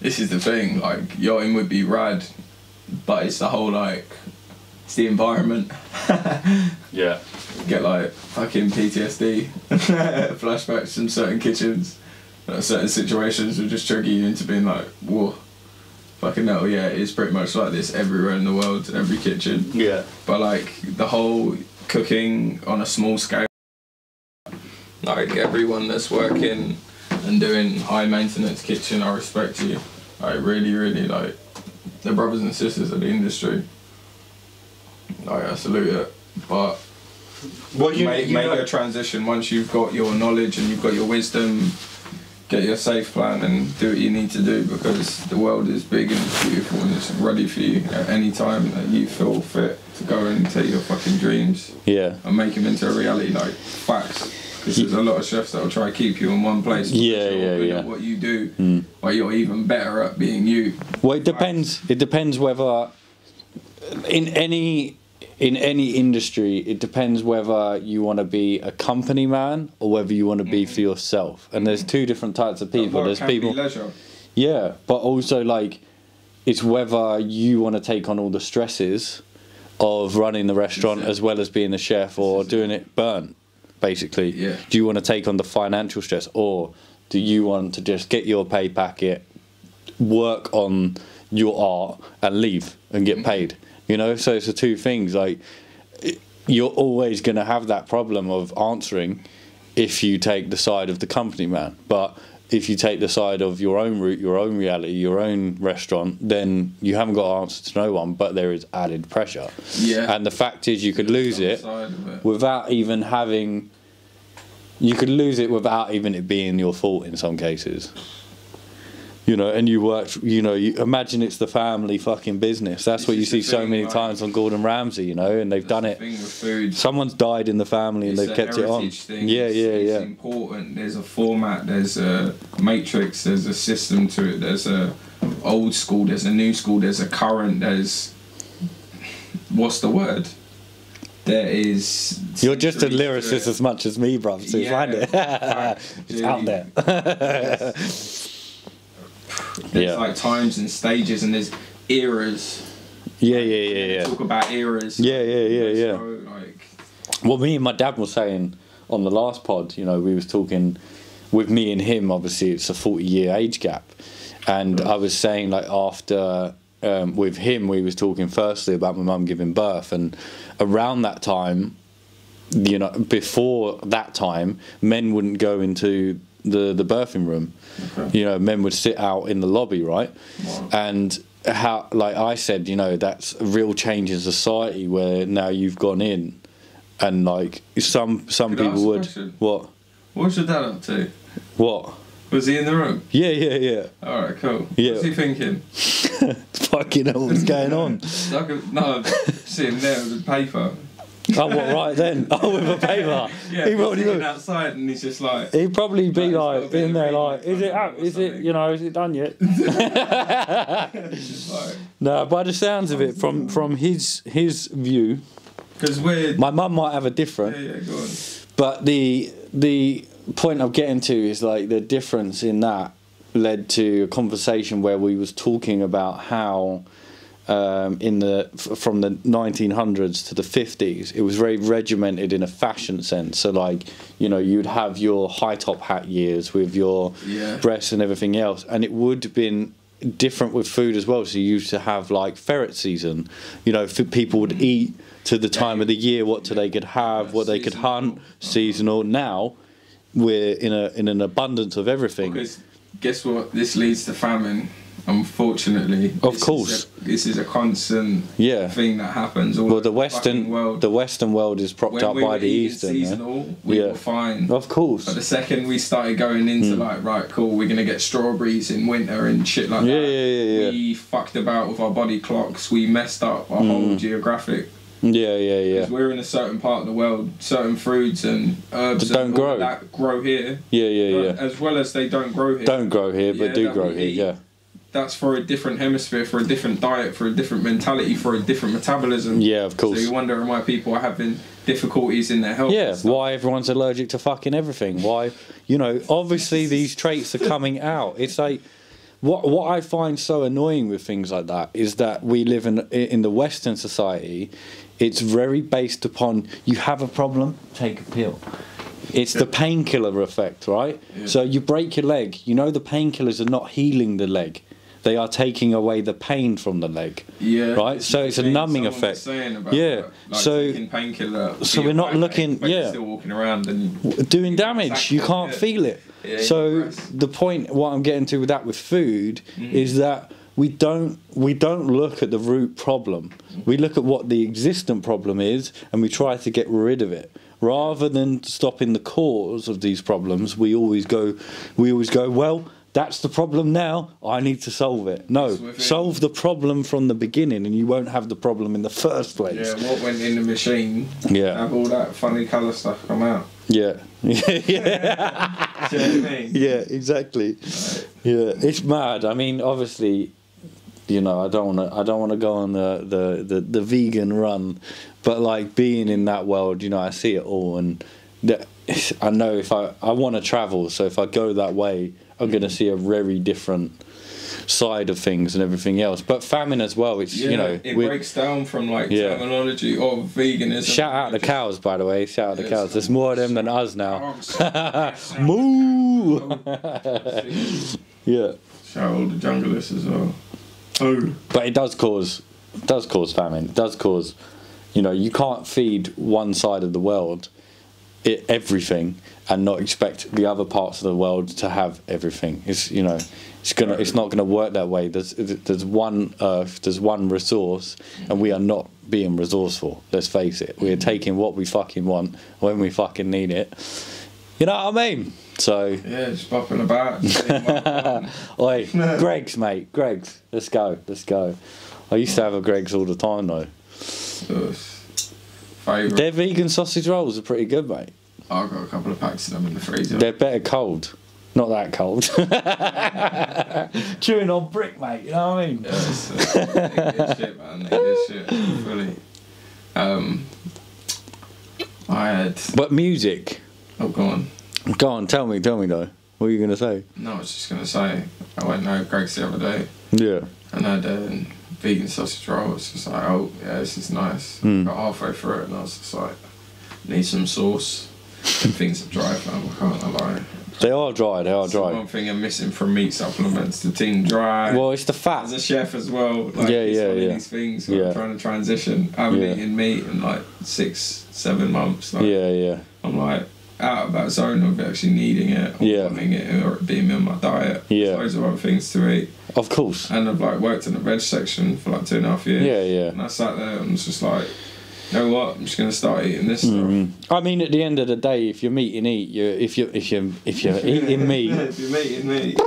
This is the thing, like, yachting would be rad, but it's the whole, like, it's the environment. Yeah. Get, like, fucking PTSD, flashbacks from certain kitchens, certain situations will just trigger you into being like, whoa, fucking hell, yeah, it's pretty much like this everywhere in the world, every kitchen. Yeah. But, like, the whole cooking on a small scale, like, everyone that's working and doing high maintenance kitchen, I respect you. I really, really, like, the brothers and sisters of the industry. Like, I salute it. But make a transition once you've got your knowledge and you've got your wisdom. Get your safe plan and do what you need to do, because the world is big and it's beautiful and it's ready for you at any time that you feel fit to go and take your fucking dreams. Yeah. And make them into a reality, like, facts. Because there's a lot of chefs that will try to keep you in one place. Yeah. What you do, but you're even better at being you. Well, it depends. It depends whether in any industry, it depends whether you want to be a company man or whether you want to be for yourself. And there's two different types of people. There's people. Yeah, but also, like, it's whether you want to take on all the stresses of running the restaurant as well as being the chef, or doing it burnt. Basically, do you want to take on the financial stress, or do you want to just get your pay packet, work on your art, and leave and get paid? You know, so it's the two things. Like, you're always going to have that problem of answering if you take the side of the company man. But if you take the side of your own route, your own reality, your own restaurant, then you haven't got to answer to no one, but there is added pressure. Yeah. And the fact is, you could lose it without even having... You could lose it without even it being your fault in some cases. You know, and you worked, you know, you imagine it's the family fucking business. That's what you see so many times on Gordon Ramsay, you know, and they've done it. Someone's died in the family and they've kept it on. It's important. There's a format, there's a matrix, there's a system to it. There's a old school, there's a new school, there's a current, there's... What's the word? There is... You're just a lyricist as much as me, bruv, so find it. It's out there. There's like times and stages, and there's eras. Yeah. Talk about eras. Yeah. So, like, what me and my dad were saying on the last pod, you know, we was talking with me and him. Obviously, it's a 40-year age gap, and I was saying, like, after with him, we was talking firstly about my mum giving birth, and around that time, you know, before that time, men wouldn't go into the birthing room. You know, men would sit out in the lobby, right? Wow. And how, like I said, you know, that's a real change in society where now you've gone in, and like some Could I people ask a would. question? What? What's your dad up to? What? Was he in the room? Yeah. Alright, cool. Yeah. What's he thinking? Fucking hell, what's going on? No, sitting there with a paper. Oh, what, right then? Oh, with a paper. Yeah, He he's probably sitting would. outside and he's just like... He'd probably be Like, like, it's got a bit in of there reading like, is it or out? Is it, something. you know, is it done yet? Just like... No, by the sounds of it, from his view, Because we're... my mum might have a different, Yeah, go on. but the point I'm getting to is like the difference in that led to a conversation where we was talking about how from the 1900s to the 50s it was very regimented in a fashion sense. So like, you know, you'd have your high top hat years with your breasts and everything else, and it would have been different with food as well. So you used to have like ferret season, you know, people would eat to the time of the year what they could have, what they could hunt, seasonal. Now we're in an abundance of everything. Because guess what? This leads to famine. Unfortunately, Of course. This is a constant thing that happens all Well, over the Western world is propped when up we by were the eating Eastern. seasonal, we were fine. Of course. But the second we started going into like, right, cool, we're gonna get strawberries in winter and shit like that. Yeah. We fucked about with our body clocks. We messed up our whole geographic. Yeah. Because we're in a certain part of the world, certain foods and herbs That don't and all grow. that grow here. Yeah. As well as they don't grow here. Don't grow here, but do that grow we here. eat. Yeah. That's for a different hemisphere, for a different diet, for a different mentality, for a different metabolism. Yeah, of course. So you're wondering why people are having difficulties in their health. Yeah, and stuff. why everyone's allergic to fucking everything. Why, you know, obviously these traits are coming out. It's like, what I find so annoying with things like that is that we live in the Western society. It's very based upon, you have a problem, take a pill. It's the painkiller effect, right? Yeah. So you break your leg, you know the painkillers are not healing the leg. They are taking away the pain from the leg. Yeah. Right? So it's a numbing Someone was effect. saying about Yeah. that, like So- taking painkiller. for so your we're not back looking- ache, but you're yeah. still walking around and Doing damage, you can't feel it. Yeah, in your So breast. the point, what I'm getting to with that with food, is that we don't look at the root problem. We look at what the existent problem is, and we try to get rid of it. Rather than stopping the cause of these problems, we always go, well, that's the problem now, I need to solve it. No, It's within- solve the problem from the beginning and you won't have the problem in the first place. yeah, what went in the machine, Yeah. have all that funny colour stuff come out. Yeah. Yeah. Do you know what I mean? Yeah, exactly. Yeah, it's mad. I mean, obviously, you know, I don't want to go on the vegan run, but like being in that world, you know, I see it all, and I know if I want to travel, so if I go that way, I'm going to see a very different side of things and everything else. But famine as well. It's Yeah, you know, it breaks down from like Yeah. terminology of veganism. shout out the cows, by the way. Shout out the Yes. cows. There's more of them than us now. Dogs. Moo. Yeah. Shout out all the junglers as well. Oh. But it does cause famine. It does cause, you know, you can't feed one side of the world everything and not expect the other parts of the world to have everything. It's, you know, it's not gonna work that way. There's one earth, there's one resource, and we are not being resourceful. Let's face it. We're taking what we fucking want when we fucking need it. You know what I mean? So. Yeah, just bopping about. just seeing what- Oi, Greg's, mate. Greg's. Let's go. I used to have a Greg's all the time, though. Favourite. Their vegan sausage rolls are pretty good, mate. I've got a couple of packs of them in the freezer. They're better cold. Not that cold. Chewing on brick, mate. You know what I mean? Yeah, it's good shit, man. They good shit. Fully. I had. But music. Oh, go on. Go on, tell me though. What are you going to say? No, I was just gonna say. I went to Greg's the other day Yeah. and had vegan sausage roll. It's just like, oh yeah, this is nice. Mm. Got halfway through it and I was just like, need some sauce. Things are dry, fam. I can't lie. They are dry, That's the one thing I'm missing from meat supplements. The thing dry. Well, it's the fat. As a chef as well, like Yeah, it's yeah, one of yeah. these things where Yeah. I'm trying to transition. I haven't Yeah. eaten meat in like 6-7 months. Like, Yeah. I'm like out of that zone of actually needing it or Yeah. wanting it or it being in my diet. Yeah. There's loads of other things to eat. Of course. And I've like worked in the veg section for like 2.5 years. Yeah, yeah. And I sat there and was just like, you know what? I'm just gonna start eating this stuff. I mean, at the end of the day, if you're meat and eat, if you're eating meat, If you're eating meat.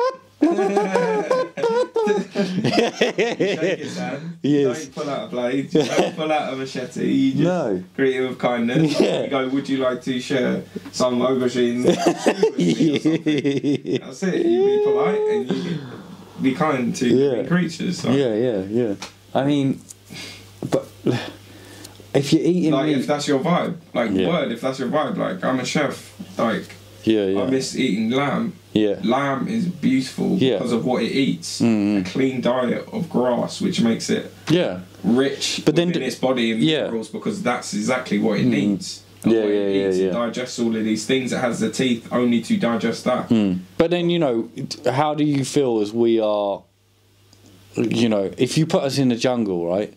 Shake his hand. Yes. Don't pull out a blade. Don't pull out a machete. You just No. greet it with kindness. Yeah. You go, would you like to share some aubergines with me or something? That's it. You be polite and you be kind to living creatures. So. Yeah. I mean, but if you're eating Like meat, if that's your vibe, like Yeah. word, if that's your vibe, like I'm a chef, like yeah. I miss eating lamb. Yeah. Lamb is beautiful Yeah. because of what it eats. A clean diet of grass, which makes it Yeah. rich But then within its body in yeah. minerals because that's exactly what it needs. And Yeah, what it yeah, eats, yeah, it yeah. digests all of these things. It has the teeth only to digest that. But then, you know, how do you feel as we are, you know, if you put us in the jungle, right?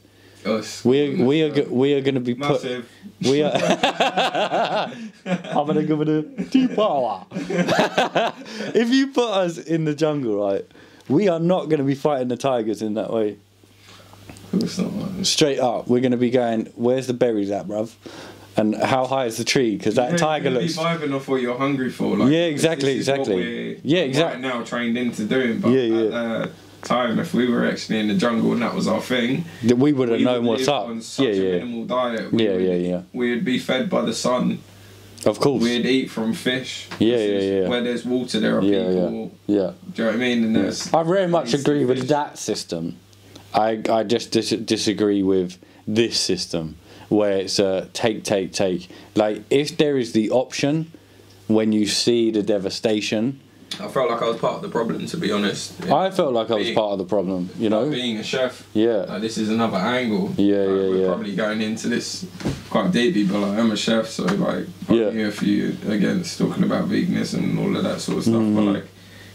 Us. We are going to be put. Massive. We are. I'm gonna give it a T-power. If you put us in the jungle, right, we are not going to be fighting the tigers in that way. It's not like Straight up, we're going to be going, where's the berries at, bruv? And how high is the tree? Because that tiger you're looks. be vibing off what you're hungry for. Like, Yeah, exactly, this is what exactly. we're Yeah, exactly. Right now trained into doing, but Yeah, at the time, if we were actually in the jungle and that was our thing, That we would have we known would what's live up. on such a minimal diet. Yeah. We'd be fed by the sun. Of course. We'd eat from fish. Yeah, This is yeah. Where there's water, there are Yeah, people. Yeah. Do you know what I mean? And there's I very much these agree with fish. that system. I just disagree with this system where it's a take. Like, if there is the option when you see the devastation, I felt like I was part of the problem, to be honest. I felt like I was part of the problem, you know? Being a chef, Yeah. like, this is another angle. Yeah, Like, yeah, we're yeah. probably going into this quite deeply, but like, I'm a chef, so like, I'm Yeah. here for you against talking about veganism and all of that sort of stuff. Mm-hmm. But like,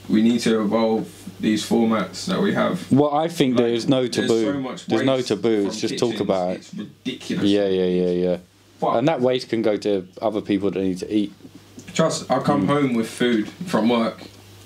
we need to evolve these formats that we have. Well, I think Like, there's no there's taboo. so much There's no waste taboo. It's from just talk kitchens, about it. It's ridiculous. Yeah. Fuck. And that waste can go to other people that need to eat. Trust, I come home with food from work.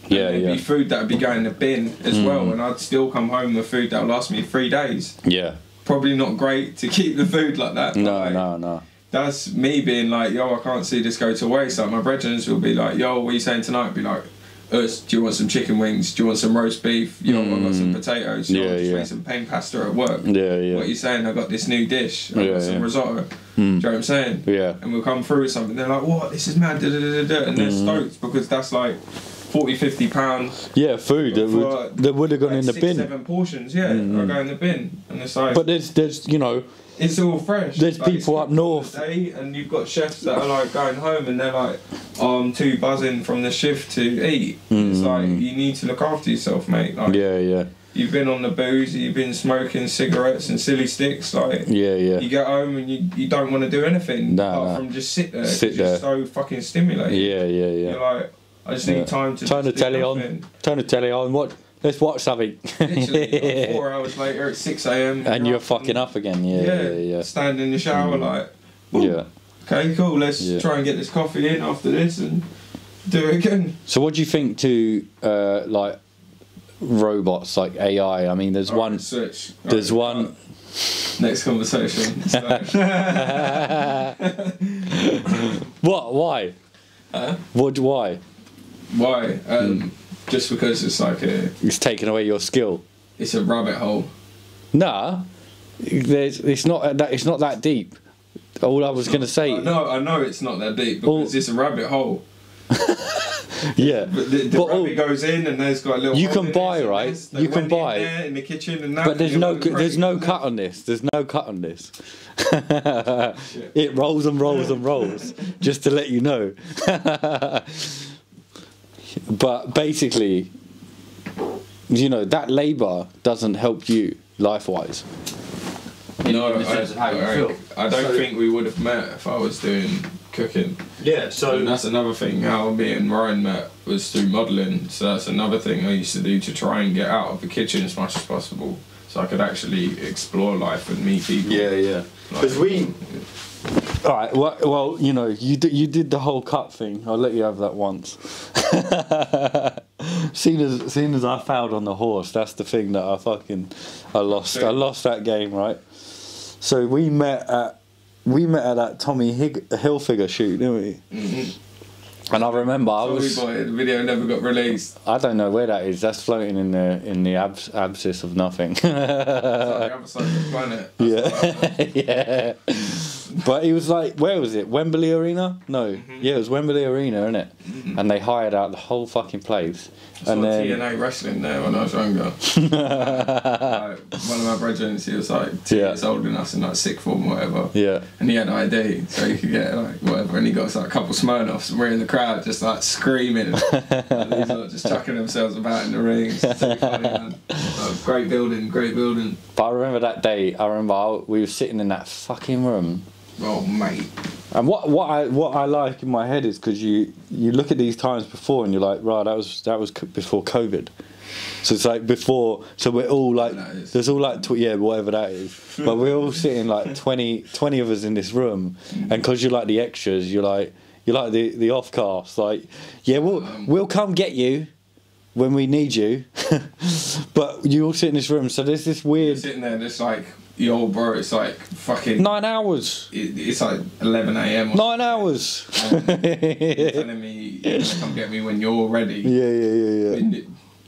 And Yeah, there'd yeah. be food that would be going in the bin as well, and I'd still come home with food that would last me 3 days. Yeah. Probably not great to keep the food like that. but, like, No. That's me being like, yo, I can't see this go to waste. Like, my brethren will be like, yo, what are you saying tonight? Be like, do you want some chicken wings? Do you want some roast beef? Yo, I've got some potatoes. Yo, Yeah, I just yeah. made some pain pasta at work. Yeah. What are you saying? I got this new dish. I Yeah, got some yeah. risotto. Do you know what I'm saying? Yeah. And we'll come through with something. They're like, what? This is mad. Da, da, da, da, da. And they're stoked because that's like 40, 50 pounds. Yeah, food that would have gone like in the 6, bin. 7 portions, yeah, are going in the bin. And it's like, But there's you know, it's all fresh. there's Like, people it's up cooked north. for the day, and you've got chefs that are like going home and they're like, oh, I'm too buzzing from the shift to eat. It's like, you need to look after yourself, mate. Like, Yeah. you've been on the booze, you've been smoking cigarettes and silly sticks. Like, Yeah. you get home and you don't want to do anything apart from just sit there. Sit 'cause you're there. so fucking stimulated. Yeah. You're like, I just need time to Turn the just do telly nothing. on. Turn the telly on. Let's watch something. Literally, like 4 hours later at 6 a.m. And you're up fucking up again. Yeah. Stand in the shower like, Yeah. okay, cool, let's try and get this coffee in after this and do it again. So what do you think to like robots like AI? I mean, there's Alright, one. switch. There's Alright, one. Next conversation. What? Why? What? Why? Why? Just because it's like It's taking away your skill. it's a rabbit hole. Nah. It's not that deep. All I was gonna say. I know it's not that deep because it's a rabbit hole. Yeah. But the But rabbit goes in and there's got a little. You hole can in buy, it, so right? there's- they You can went in buy. there in the kitchen and that. But there's and no you're there's no like, cut on this. There's no cut on this. It rolls and rolls and rolls. Just to let you know. But basically, you know, that labour doesn't help you life-wise. No, in the sense of how you feel. I don't So- think we would have met if I was doing cooking. Yeah, so And that's another thing. How me and Ryan met was through modelling. So that's another thing I used to do to try and get out of the kitchen as much as possible, so I could actually explore life and meet people. Yeah. Because we. All right. Well, you know, you did the whole cut thing. I'll let you have that once. Seen as I fouled on the horse, that's the thing that I lost. I lost that game, right? So we met at that Tommy Hilfiger shoot, didn't we? Mm-hmm. And I remember the video never got released. I don't know where that is. That's floating in the abscess of nothing. It's like the other side of the planet. Yeah, yeah. But it was like, where was it? Wembley Arena? No, yeah, it was Wembley Arena, innit? And they hired out the whole fucking place. I saw TNA wrestling there when I was younger. Like, one of my brethren, he was like 2 years older than us in like sixth form or whatever. Yeah. And he had ID, so he could get like whatever. And he got like a couple Smirnoffs, and we're in the crowd just like screaming. And these are just chucking themselves about in the ring. It's so funny, man. Like, great building. But I remember that day. We were sitting in that fucking room. Oh, mate. And what I like in my head is because you look at these times before and you're like, right, that was before COVID, so it's like before, so we're all like, there's all like whatever that is, but we're all sitting like 20 of us in this room, and because you're like the extras, you're like the off cast, like, yeah, we'll come get you when we need you, but you all sit in this room, so there's this weird sitting there just like, yo, bro, it's like fucking 9 hours. It's like 11 a.m. 9 hours. You're telling me you're gonna come get me when you're ready. Yeah.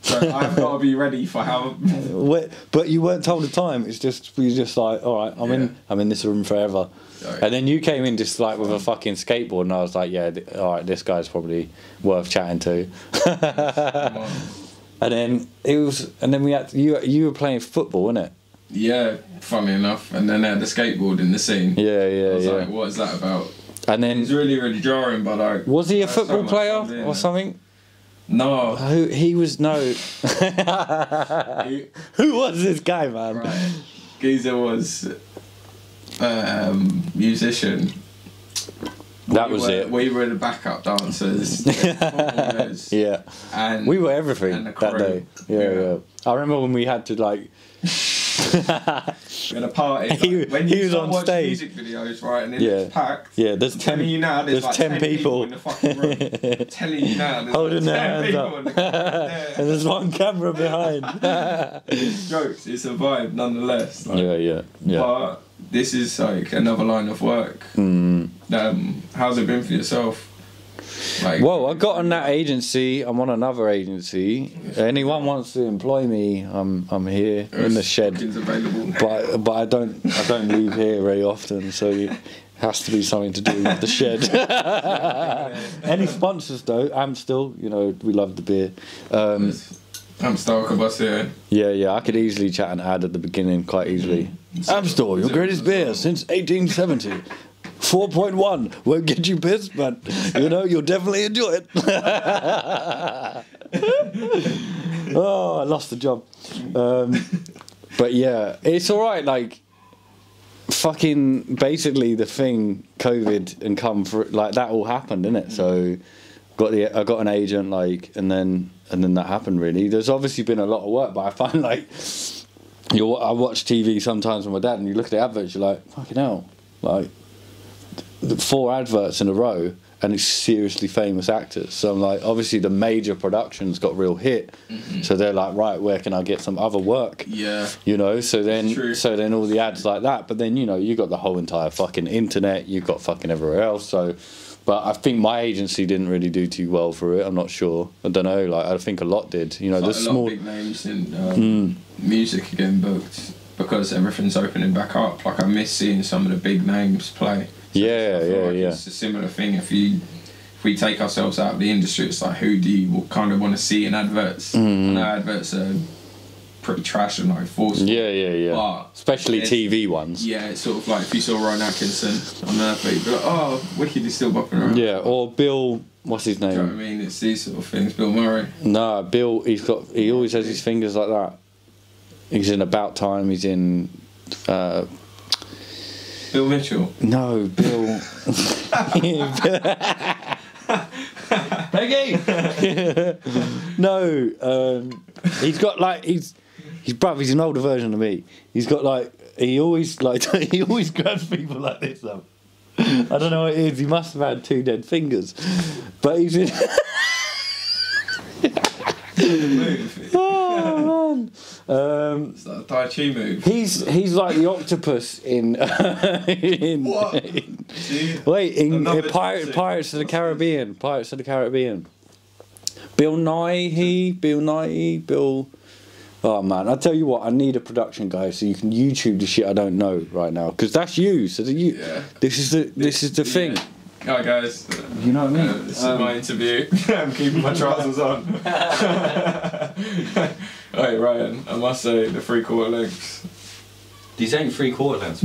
So I've got to be ready for how. But you weren't told the time. It's just you're just like, all right, I'm in this room forever. Right. And then you came in just like with a fucking skateboard, and I was like, yeah, all right, this guy's probably worth chatting to. And then you were playing football, weren't it? Yeah, funny enough, and then they had the skateboard in the scene. Yeah. I was like, what is that about? And then it was really, really jarring, but like, was he a football player or something? No. He was no. Who was this guy, man? Right. Geezer was musician. That was it. We were the backup dancers. Yeah. And we were everything that day. Yeah. I remember when we had to like. We had a party. Like, when he was on stage. Music videos, right, and it's packed. Yeah, there's 10. You now, there's like 10 people in the fucking room. Telling you now, there's holding like their hands up. And there's one camera behind. It's jokes. It's a vibe, nonetheless. Like, yeah. But this is like another line of work. How's it been for yourself? Like, well, I got on that agency. I'm on another agency. Anyone wants to employ me, I'm here in the shed. But I don't leave here very often, so it has to be something to do with the shed. Any sponsors though? Amstel, we love the beer. Amstel, Cabassia. Yeah. I could easily chat an ad at the beginning quite easily. Amstel, your greatest beer since 1870. 4.1 won't get you pissed, but you'll definitely enjoy it. Oh, I lost the job. But yeah, it's alright, like fucking basically the thing, COVID and come for like that all happened, innit? So I got an agent, like, and then that happened really. There's obviously been a lot of work, but I find like I watch TV sometimes with my dad and you look at the adverts, you're like, fucking hell, like 4 adverts in a row and it's seriously famous actors. So I'm like, obviously the major productions got real hit, so they're like, right, where can I get some other work? Yeah, so then all the ads like that, but then you got the whole entire fucking internet, you've got fucking everywhere else. So but I think my agency didn't really do too well for it. I'm not sure, I don't know, like I think a lot did. There's small lot of big names in music again booked because everything's opening back up. Like I miss seeing some of the big names play. Yeah. It's a similar thing. If we take ourselves out of the industry, it's like, who do you kind of want to see in adverts? I know adverts are pretty trash and like forceful. Yeah. But especially TV ones. Yeah, it's sort of like if you saw Rowan Atkinson on Earth, you'd be like, oh, Wicked is still bopping around. Yeah, or Bill, what's his name? Do you know what I mean? It's these sort of things. Bill Murray. No, Bill, he always has his fingers like that. He's in About Time, he's in... Bill Mitchell? No, Bill... Peggy! No, he's got like... He's an older version of me. He's got like... He always grabs people like this up. I don't know what it is. He must have had 2 dead fingers. But he's in... move. Oh man. It's like a Tai Chi move. He's like the octopus in What? in Pirates of the Caribbean. Pirates of the Caribbean. Bill Nighy. Oh man, I tell you what, I need a production guy so you can YouTube the shit I don't know right now, because that's you. So this is the thing. Alright guys, You know what I mean? this is my interview. I'm keeping my trousers on. Alright Ryan, I must say the 3/4 lengths. These ain't 3/4 lengths.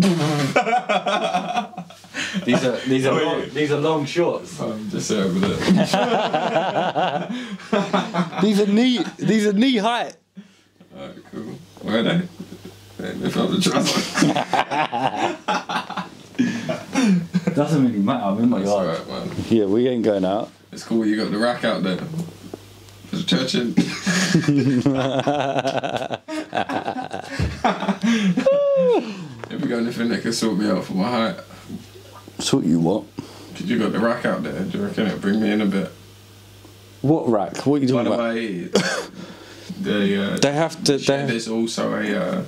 these are long shorts. I'm just here with it. These are knee height. Alright, cool. Where are they? They lift up the trousers. Doesn't really matter, I'm in my That's yard. alright, man. Yeah, we ain't going out. It's cool you got the rack out there. For the churching. If you got anything that can sort me out for my height. Sort you what? Could you got the rack out there? Do you reckon it'll bring me in a bit? What rack? What are you By talking the about? way, They have to. there's also a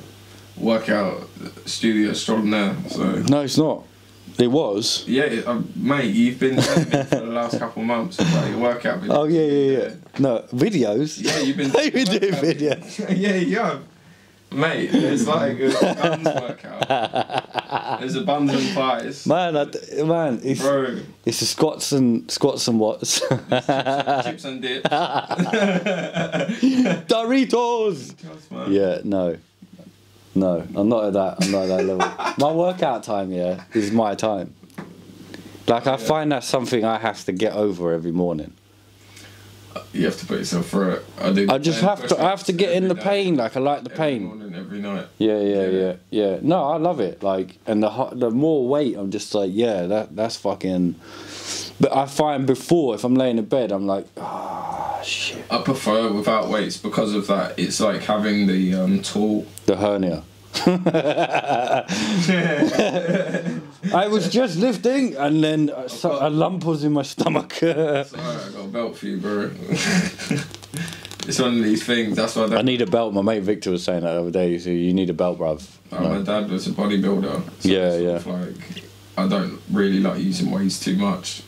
workout studio extraordinaire. So No, it's not. It was. yeah, mate, you've been telling me for the last couple of months about your workout videos. Oh yeah. No videos. Yeah, you've been. You've been doing videos. Yeah, you have. Mate, it's like a guns workout. There's a buns and thighs. Man, it's Bro, it's a squats and watts. chips and dip. Doritos. Trust, man. Yeah, no, I'm not at that level. My workout time, is my time. Like I find that's something I have to get over every morning. You have to put yourself through it. I just have to get in the pain. Like I like the Every pain. morning, every night. Yeah. No, I love it. Like, and the more weight, I'm just like, that's fucking. But I find before, if I'm laying in bed, I'm like, shit. I prefer without weights because of that. It's like having the tool. The hernia. I was just lifting, and then a lump was in my stomach. It's alright, I got a belt for you, bro. It's one of these things. That's why I need a belt. My mate Victor was saying that the other day. So you need a belt, bruv. My dad was a bodybuilder. So Yeah. sort of like, I don't really like using weights too much.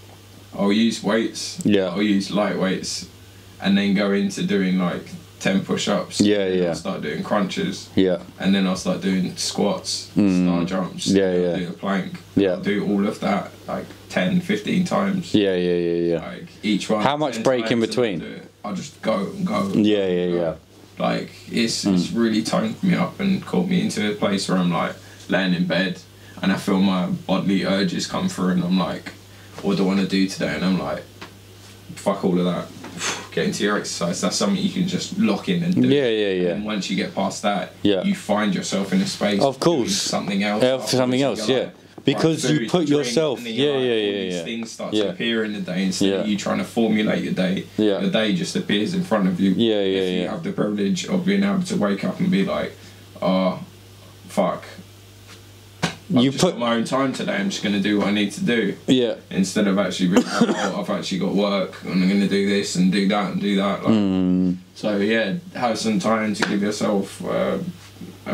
I'll use weights. Yeah. I'll use light weights, and then go into doing like 10 push-ups. Yeah. I'll start doing crunches. Yeah. And then I'll start doing squats, star jumps. Yeah. I'll do a plank. Yeah. I'll do all of that like 10, 15 times. Yeah. Like each one. How much 10 break in times, between? and I'll just go and go. Yeah. Like it's really toned me up and caught me into a place where I'm like laying in bed and I feel my bodily urges come through and I'm like, what do I want to do today? And I'm like, fuck all of that. Get into your exercise. That's something you can just lock in and do. Yeah. And once you get past that, Yeah. you find yourself in a space. Of course. doing something else. Something afterwards. else, You're yeah. like, Because right, you food, put drink, yourself. and then you're like, all these Yeah. things start Yeah. to appear in the day instead of Yeah. you trying to formulate your day. Yeah. The day just appears in front of you. Yeah. If you have the privilege of being able to wake up and be like, oh, fuck. You I've just got my own time today. I'm just going to do what I need to do. Yeah. Instead of actually being like, oh, I've actually got work and I'm going to do this and do that and do that. Like, So yeah, have some time to give yourself a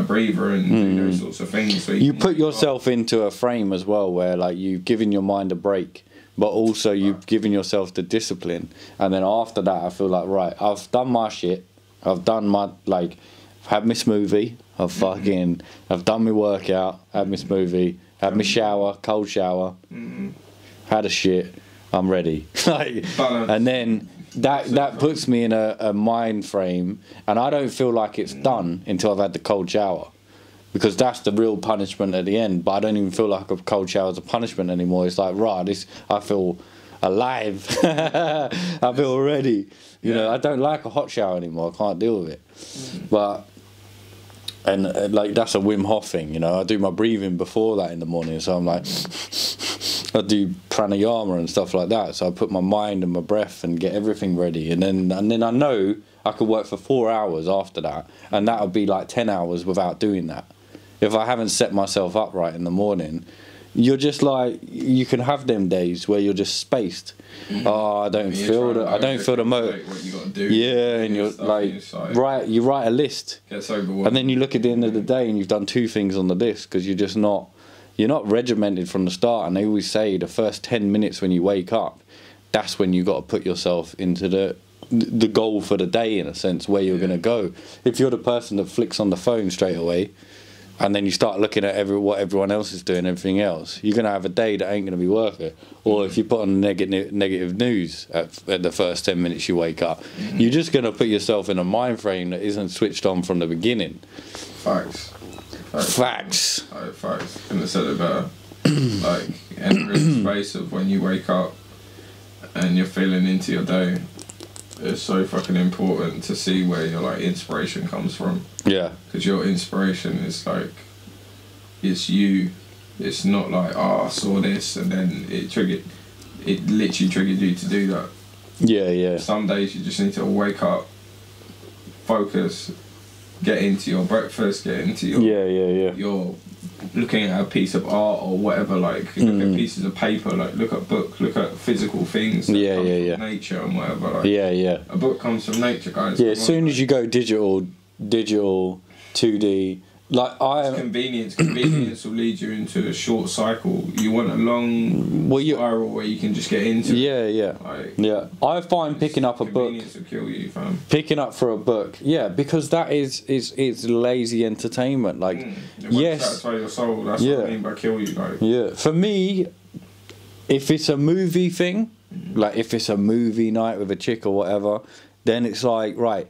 breather and do those sorts of things. So You can put wake yourself into a frame as well where like you've given your mind a break, but also you've given yourself the discipline. And then after that, I feel like, right, I've done my shit. I've done my, like, I've had my smoothie. I've done my workout, had my smoothie, had my shower, cold shower, had a shit. I'm ready. Like, and then that puts me in a mind frame, and I don't feel like it's done until I've had the cold shower, because that's the real punishment at the end. But I don't even feel like a cold shower is a punishment anymore. It's like, right, I feel alive. I feel ready. You know, I don't like a hot shower anymore. I can't deal with it. But like that's a Wim Hof thing, you know. I do my breathing before that in the morning, so I'm like, I do pranayama and stuff like that. So I put my mind and my breath and get everything ready, and then I know I could work for 4 hours after that, and that would be like 10 hours without doing that. If I haven't set myself up right in the morning, you're just like, you can have them days where you're just spaced. Oh, I don't feel the, I don't feel the motor. What you got to do. Yeah, and you're like, you write a list, and then you look at the end of the day and you've done 2 things on the list because you're not regimented from the start. And they always say the first 10 minutes when you wake up, that's when you got to put yourself into the goal for the day, in a sense, where you're going to go. If you're the person that flicks on the phone straight away, and then you start looking at what everyone else is doing, everything else, you're going to have a day that ain't going to be worth it. Or if you put on negative news at the first 10 minutes you wake up, you're just going to put yourself in a mind frame that isn't switched on from the beginning. Facts. Facts. Facts. Couldn't have said it better. Like, entering the space of when you wake up and you're feeling into your day, it's so fucking important to see where your like inspiration comes from. Yeah. Because your inspiration is like, it's you. It's not like, oh, I saw this and then it literally triggered you to do that. Yeah, yeah. Some days you just need to wake up, focus, get into your breakfast, get into your your looking at a piece of art or whatever, like look at pieces of paper, like look at books, look at physical things that come from nature and whatever, like a book comes from nature, guys. Yeah, as soon as you go digital 2D, like convenience will lead you into a short cycle. You want a long spiral where you can just get into I find picking up a book, convenience will kill you, fam. Picking up for a book, because that is lazy entertainment, like yes, satisfy your soul. That's what I mean by kill you, like. For me, if it's a movie thing, like if it's a movie night with a chick or whatever, then it's like, right,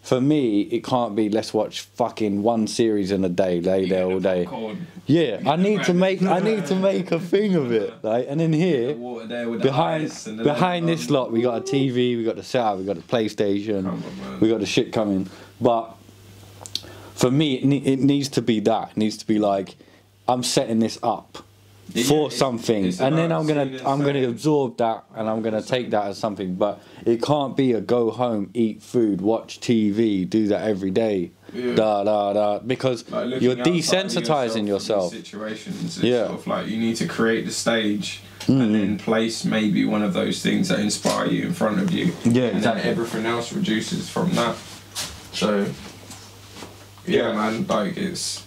for me, it can't be, let's watch fucking one series in a day, lay there all day. Yeah, I need to make a thing of it. Like, and in here, behind this lot, we got a TV, we got the setup, we got the PlayStation, we got the shit coming. But for me, it needs to be that. It needs to be like, I'm setting this up for something, and then I'm gonna absorb that, and I'm gonna take that as something. But it can't be a go home, eat food, watch TV, do that every day, because like you're desensitizing yourself. Situations, sort of like you need to create the stage and then place maybe one of those things that inspire you in front of you, and then everything else reduces from that. So man, like it's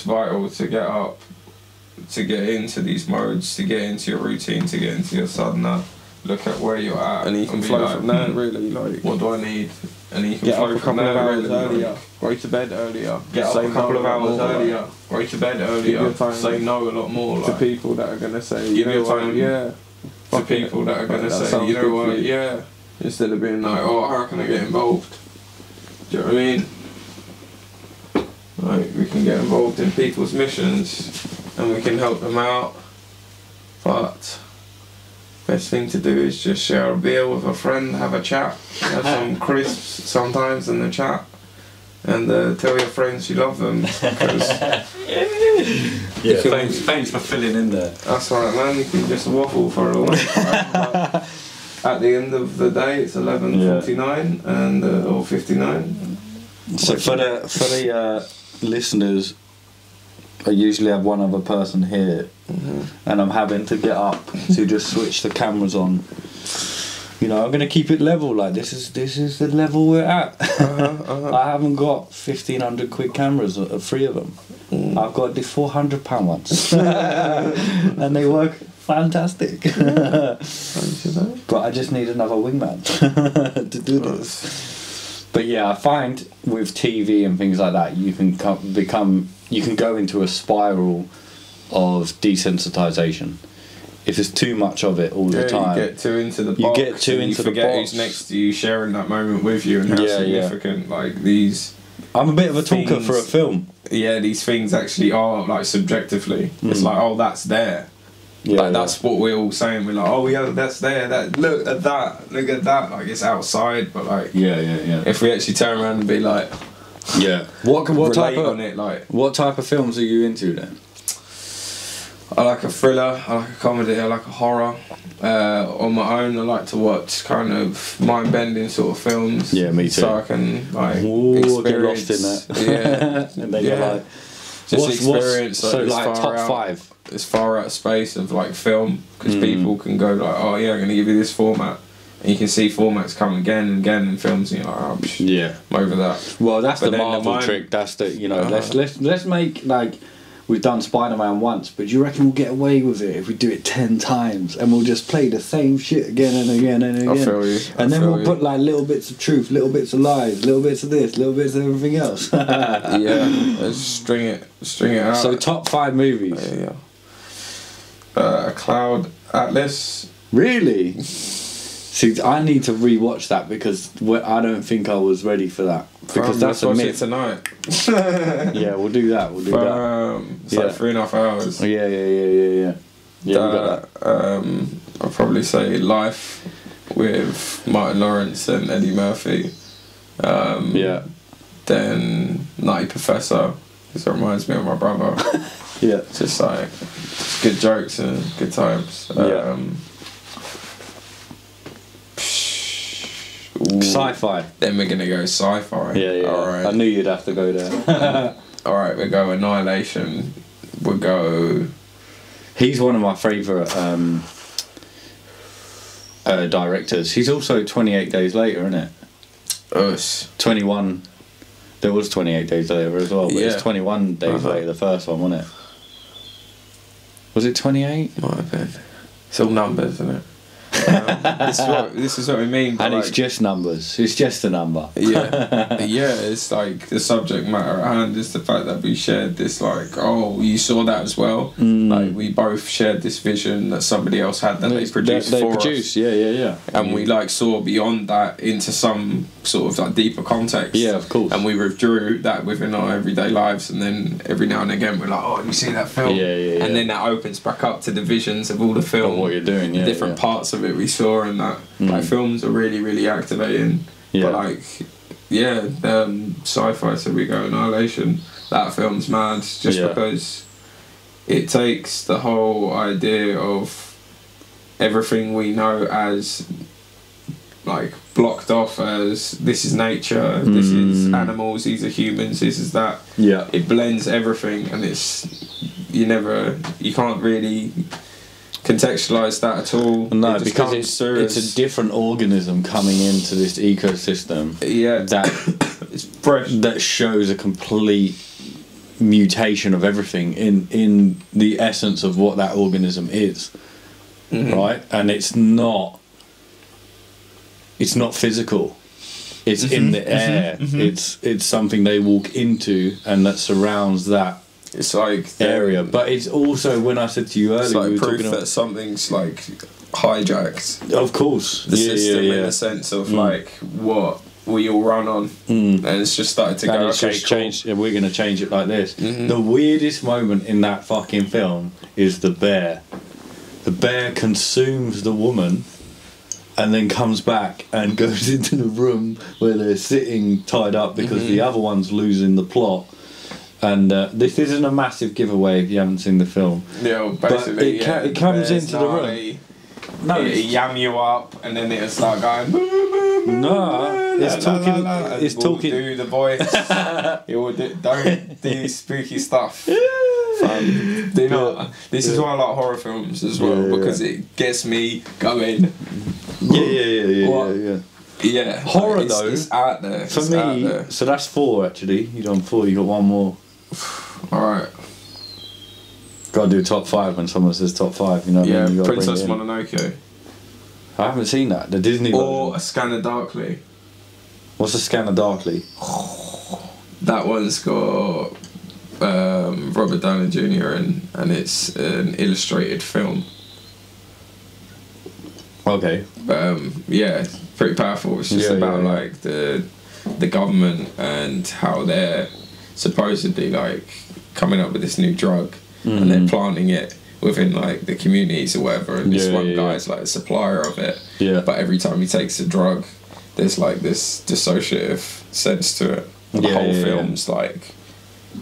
vital to get up, to get into these modes, to get into your routine, to get into your sadhana, look at where you're at, and you can flow from there, really. Like, what do I need? And you can get flow up a from couple there, of hours really, earlier, go to bed earlier, get up a couple of hours earlier, go to bed earlier, say no a lot more, like, to people that are gonna say, give your time, to people that are gonna say, you know what, instead of being like, oh, how can I get involved? Do you know what I mean? Like, we can get involved in people's missions and we can help them out, but best thing to do is just share a beer with a friend, have a chat, have some crisps sometimes in the chat, and tell your friends you love them. Thanks for filling in there. That's right, man. You can just waffle for a long time. At the end of the day, it's 11:49 and or 59. So for the listeners, I usually have one other person here, and I'm having to get up to just switch the cameras on. You know, I'm gonna keep it level. Like this is the level we're at. I haven't got 1,500 quid cameras, 3 of them. I've got the £400 ones, and they work fantastic. But I just need another wingman to do this. But yeah, I find with TV and things like that, you can go into a spiral of desensitization. If there's too much of it all the time, you get too into the box. You forget who's next to you, sharing that moment with you, and how significant like these. I'm a bit of a talker for a film. Yeah, these things actually are like subjectively. It's like, oh, that's there. Like that's what we're all saying. We're like, oh yeah, that's there. That look at that. Look at that. Like it's outside, but like if we actually turn around and be like, what type of on it, like what type of films are you into then? I like a thriller, I like a comedy, I like a horror. On my own, I like to watch kind of mind-bending sort of films. Yeah, me too. So I can like get lost in that. Yeah, and then you're like, Just experience so this like far top out, 5. this far out space of like film, because people can go like, oh yeah, I'm gonna give you this format, and you can see formats come again and again in films, and you're like, oh, Yeah. I'm over that. Well, that's But the then Marvel mine- trick. That's the let's make like we've done Spider-Man once, but do you reckon we'll get away with it if we do it 10 times and we'll just play the same shit again and again and again? I feel you. And then we'll put like little bits of truth, little bits of lies, little bits of this, little bits of everything else. Yeah, let's string it out. So top 5 movies. Cloud Atlas. Really? See, I need to rewatch that because I don't think I was ready for that. Because that's a watch it myth. tonight. Yeah, we'll do that. We'll do that. It's like 3.5 hours. Yeah. Yeah, we got that. I'll probably say Life with Martin Lawrence and Eddie Murphy. Yeah. Then Nutty Professor, because it reminds me of my brother. Yeah. It's just like good jokes and good times. Yeah. Sci-fi. Then we're gonna go sci-fi. Yeah. Alright. I knew you'd have to go there. Alright, we'll go Annihilation. We'll go. He's one of my favourite directors. He's also 28 Days Later, isn't it? Us. 21. There was 28 Days Later as well, but Yeah. it's 21 Days Later, the first one, wasn't it? Was it 28? Might have been. It's all numbers, isn't it? This is what we mean. And like, it's just numbers. It's just a number. yeah, it's like the subject matter at hand is the fact that we shared this, like, oh, you saw that as well. Like we both shared this vision that somebody else had that they produced for us. Yeah. And we like saw beyond that into some sort of like deeper context. Yeah, of course. And we withdrew that within our everyday lives, and then every now and again we're like, oh, you see that film? Yeah. And then that opens back up to the visions of all the film, Of what you're doing, the different parts of it we saw, and that like films are really, really activating. Yeah. But like, sci-fi. So we go Annihilation. That film's mad, just because it takes the whole idea of everything we know as like blocked off as this is nature, this is animals, these are humans, this is that. Yeah. It blends everything, and you can't really contextualize that at all. No, It just because comes through it's as- a different organism coming into this ecosystem that it's fresh. that shows a complete mutation of everything in the essence of what that organism is, right? And it's not physical. It's in the air. It's something they walk into and that surrounds that It's like area. But it's also, when I said to you earlier, it's like we were proof talking that about, something's like hijacked of course, the system in the sense of like what we all run on, and it's just started to And go. it's Okay, just cool. changed. Yeah, we're gonna change it like this. The weirdest moment in that fucking film is the bear. The bear consumes the woman, and then comes back and goes into the room where they're sitting tied up because the other one's losing the plot. And this isn't a massive giveaway if you haven't seen the film. Yeah, well, basically, But it comes into the room. No, it yam you up, and then it'll start going. No, it's talking. and It's we'll talking. Do the voice. It will don't do spooky stuff. Do not. This is why I like horror films as well, because it gets me going. Yeah. Yeah, Horror, it's, though, it's out there. For It's out me, there. so that's 4 actually. You done 4. You got one more. All right. Got to do top 5 when someone says top 5. You know what I Yeah, mean? You gotta Princess bring it in. Mononoke. I haven't seen that. The Disney Or version. A Scanner Darkly. What's the Scanner Darkly? That one's got Robert Downey Jr. and it's an illustrated film. Okay. Yeah, it's pretty powerful. It's just about like the government and how they're supposedly like coming up with this new drug and they're planting it within like the communities or whatever, and this one guy's like a supplier of it. Yeah. But every time he takes a drug, there's like this dissociative sense to it. And the whole film's like,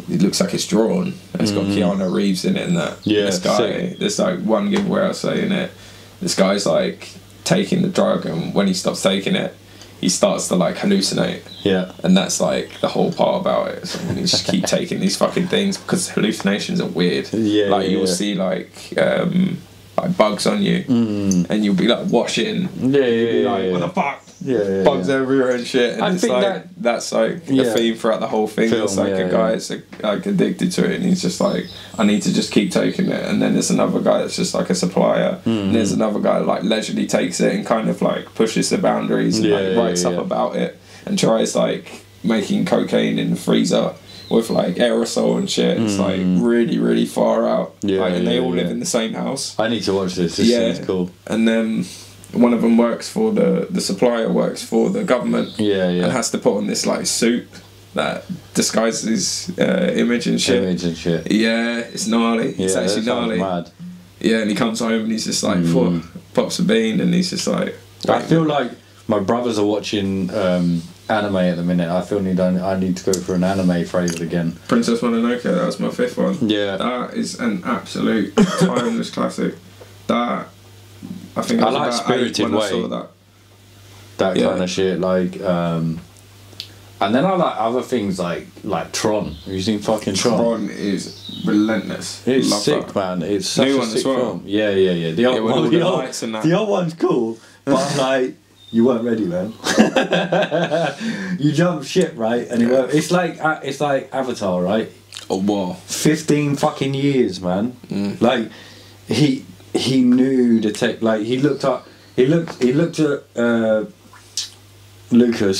it looks like it's drawn. And it's got Keanu Reeves in it and that. Yeah, This guy, sick. there's like one giveaway I'll say in it. This guy's like taking the drug, and when he stops taking it, he starts to like hallucinate. Yeah. And that's like the whole part about it. So you just keep taking these fucking things because hallucinations are weird. Yeah. Like you'll see like bugs on you, and you'll be like washing. Yeah, yeah, Like, what the fuck? Yeah, Bugs everywhere and shit. And I it's think like that's like the theme throughout the whole thing. Film, it's like a guy that's like addicted to it, and he's just like, I need to just keep taking it. And then there's another guy that's just like a supplier. And there's another guy that like leisurely takes it and kind of like pushes the boundaries and like writes up about it and tries like making cocaine in the freezer with like aerosol and shit. It's like really far out. Yeah, like, and they all live in the same house. I need to watch this. This is cool. And then one of them works for the supplier works for the government. And has to put on this like suit that disguises his image and shit. Yeah, it's gnarly. It's actually gnarly. Mad. Yeah, and he comes home and he's just like, pops a bean, and he's just like. I feel like my brothers are watching anime at the minute. I feel I need to go for an anime phase again. Princess Mononoke, that was my 5th one. Yeah. That is an absolute timeless classic. That, I think I was like about Spirited 8 when Away. I saw that. That kind of shit, like, and then I like other things like Tron. Have you seen fucking Tron? Tron is relentless. It's Love sick, that. man. It's such New a one sick as well. film. Yeah. The old, with all the the old, lights and that. the old one's cool, but like you weren't ready, man. You jumped ship, right? And it's like Avatar, right? Oh, wow. 15 fucking years, man. Like he knew the tech. Like he looked at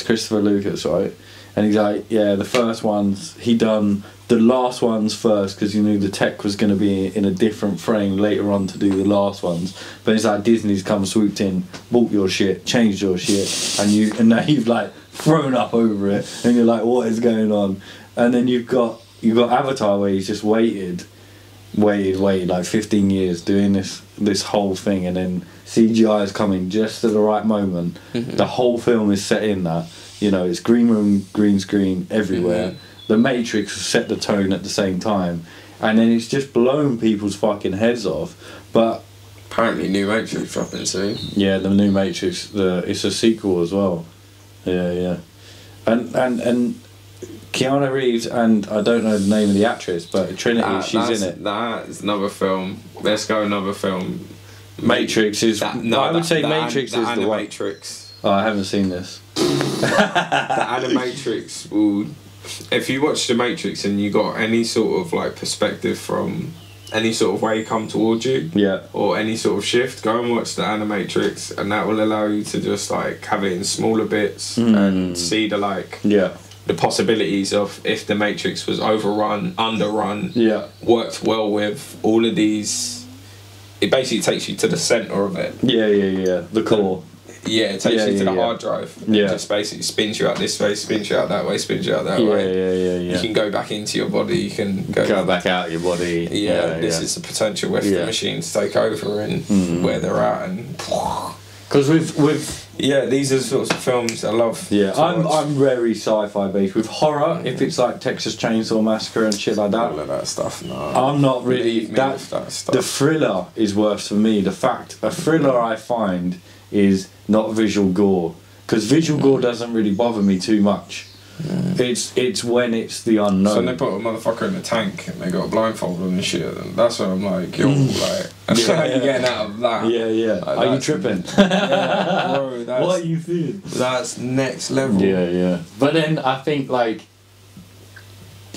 Christopher Lucas, right? And he's like, yeah, the first ones he done the last ones first because you knew the tech was going to be in a different frame later on to do the last ones. But it's like Disney's come swooped in, bought your shit, changed your shit, and now you've like thrown up over it, and you're like, what is going on? And then you've got Avatar where he's just waited like 15 years doing this whole thing, and then CGI is coming just at the right moment. The whole film is set in that. You know, it's green room, green screen everywhere. The Matrix set the tone at the same time, and then it's just blown people's fucking heads off. But apparently, new Matrix dropping soon. Yeah, the new Matrix. It's a sequel as well. Yeah, and Keanu Reeves and I don't know the name of the actress, but Trinity, she's in it. That is another film. Let's go another film. Matrix is. I would say Matrix is the one. Matrix. Oh, I haven't seen this. The Animatrix will. If you watch The Matrix and you got any sort of like perspective from any sort of way come towards you, or any sort of shift, go and watch The Animatrix, and that will allow you to just like have it in smaller bits and see the the possibilities of if the Matrix was overrun, underrun, worked well with all of these. It basically takes you to the centre of it. Yeah. The core. Yeah, it takes you to the hard drive. It just basically spins you out this way, spins you out that way, spins you out that way. Yeah. You can go back into your body, you can go back out your body. This is the potential if the machines take over and where they're at. And because with these are the sorts of films I love. Yeah, I'm very sci-fi based. With horror, if it's like Texas Chainsaw Massacre and shit like that, all of that stuff. No, I'm not really that stuff. The thriller is worse for me. A thriller I find is not visual gore, because visual gore doesn't really bother me too much. It's when it's the unknown. So they put a motherfucker in a tank and they got a blindfold on and shit, and that's when I'm like, yo, like, how you getting out of that? Yeah. Like, are you tripping? Bro, what are you feeling? That's next level. Yeah. But then I think like,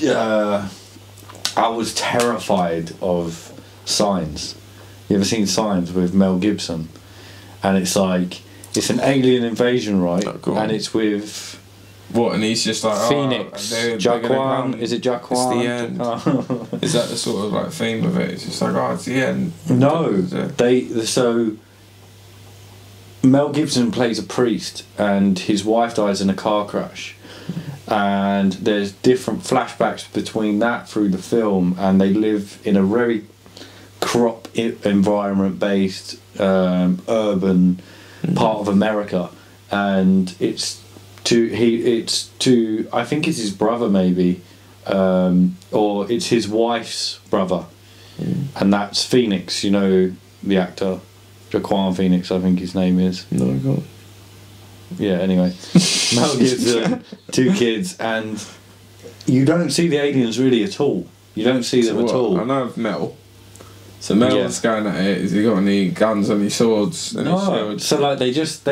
I was terrified of Signs. You ever seen Signs with Mel Gibson? And it's like, it's an alien invasion, right? And it's with what? And he's just like Phoenix, Jaquan. Is it Jaquan? It's the end. Is that the sort of like theme of it? It's just like, it's the end. No, so Mel Gibson plays a priest, and his wife dies in a car crash, and there's different flashbacks between that through the film, and they live in a very crop environment based urban part of America, and it's to I think it's his brother maybe, or it's his wife's brother, and that's Phoenix, you know, the actor Joaquin Phoenix, I think his name is. No, God. Yeah. Anyway, Mel Gibson, 2 kids, and you don't see the aliens really at all. You don't see them at all. I know of Mel. So Mel's going at it. Has he got any guns, any swords? No. So like they just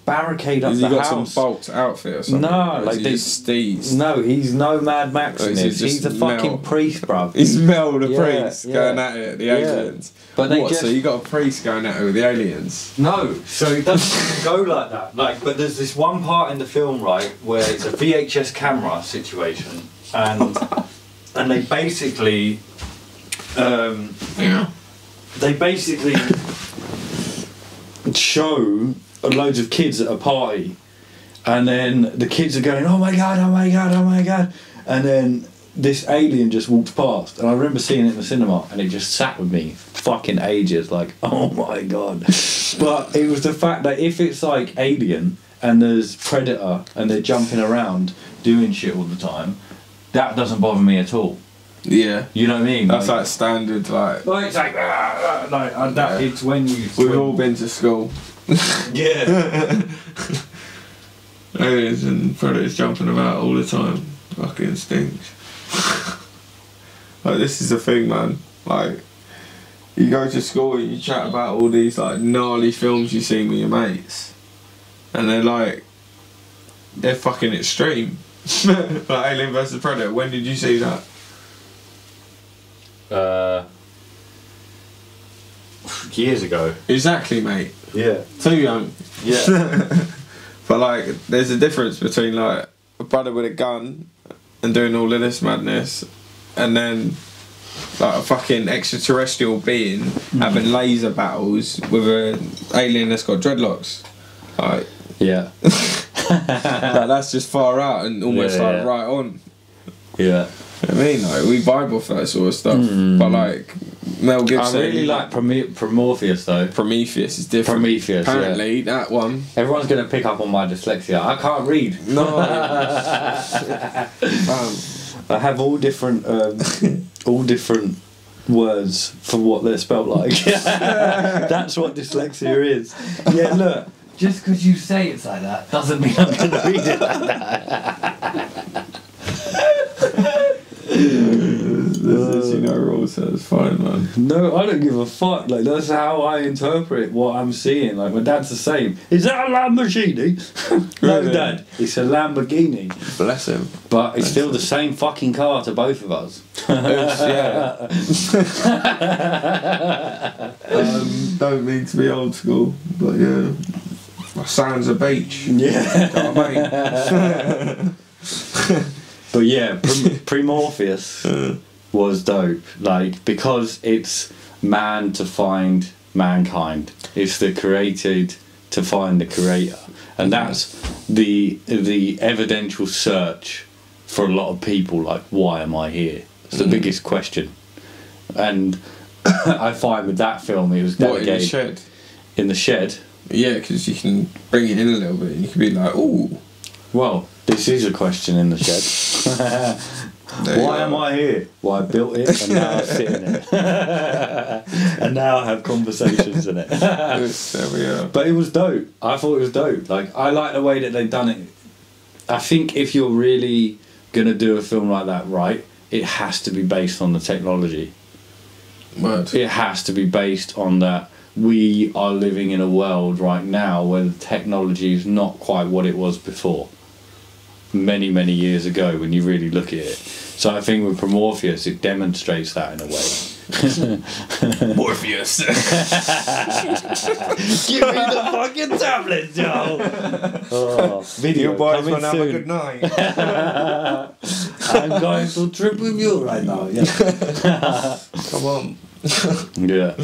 barricade up the house. Has he got some Bolt outfit or something? No, like they steez. No, he's no Mad Max in this. He's a fucking Mel? priest, bruv. He's Mel the priest going at it, the aliens. But they so you got a priest going at it with the aliens? No, so it doesn't go like that. Like, but there's this one part in the film, right, where it's a VHS camera situation, and they basically, show loads of kids at a party, and then the kids are going, "Oh my god, oh my god, oh my god," and then this alien just walks past, and I remember seeing it in the cinema, and it just sat with me fucking ages, like, oh my god. But it was the fact that if it's like Alien and there's Predator and they're jumping around doing shit all the time, that doesn't bother me at all. Yeah, you know what I mean. That's like standard, like it's like that. It's when you. We've all been to school. Yeah. Aliens and predators jumping about all the time. Fucking stinks. Like, this is the thing, man. Like, you go to school and you chat about all these like gnarly films you've seen with your mates, and they're fucking extreme. Like Alien vs Predator. When did you see that? Years ago. Exactly, mate. Yeah. Too young. Yeah. But like, there's a difference between like a brother with a gun and doing all of this madness, and then like a fucking extraterrestrial being having laser battles with an alien that's got dreadlocks. Like, yeah. Like, that's just far out and almost right on. Yeah. I mean, like, we vibe off that sort of stuff, but like Mel Gibson. I really like Prometheus though. Prometheus is different. Prometheus, apparently that one. Everyone's gonna pick up on my dyslexia. I can't read. No. I have all different words for what they're spelled like. That's what dyslexia is. Yeah, look. Just because you say it's like that doesn't mean I'm going to read it like that. There's rules, so it's fine, man. No, I don't give a fuck. Like, that's how I interpret what I'm seeing. Like, my dad's the same. Is that a Lamborghini? No, Really? Dad. It's a Lamborghini. Bless him. But it's still the same fucking car to both of us. Yeah. Don't mean to be old school, but yeah. My sounds a beach. Yeah. Got a mate. But yeah, Prometheus was dope. Like, because it's man to find mankind. It's the created to find the creator. And that's the evidential search for a lot of people, like, why am I here? It's the biggest question. And I find with that film it was delegated. What, in the shed? In the shed? Yeah, because you can bring it in a little bit and you can be like, ooh. Well, this is a question in the shed. Why am I here? Well, I built it and now I sit in it. And now I have conversations in it. There we are. But it was dope. I thought it was dope. Like, I like the way that they've done it. I think if you're really going to do a film like that right, it has to be based on the technology. Word. It has to be based on that. We are living in a world right now where the technology is not quite what it was before. Many, many years ago, when you really look at it. So I think with Prometheus, it demonstrates that in a way. Morpheus. Give me the fucking tablet, Joe. Oh, video. You boys coming want to have a soon. good night. I'm going to trip with you right now. Yeah. Come on. Yeah.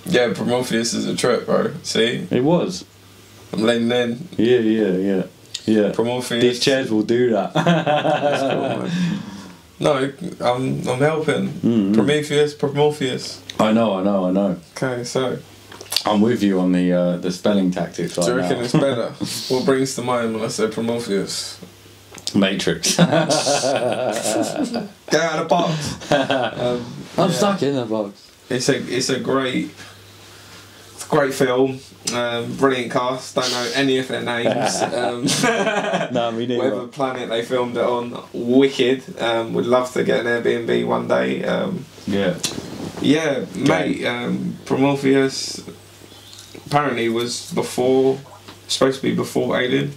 Yeah, Prometheus is a trip, bro. See? It was. I'm letting in. Yeah. Prometheus. These chairs will do that. That's cool, man. No, I'm helping. Prometheus. I know. Okay, so. I'm with you on the spelling tactics right Do you reckon now. it's better? What brings to mind when I say Prometheus? Matrix. Get out of the box. I'm stuck in a box. It's a great. great film. Brilliant cast. Don't know any of their names. No, we didn't. Whatever planet they filmed it on, wicked. Would love to get an Airbnb one day. Yeah, mate. Prometheus apparently was supposed to be before Alien.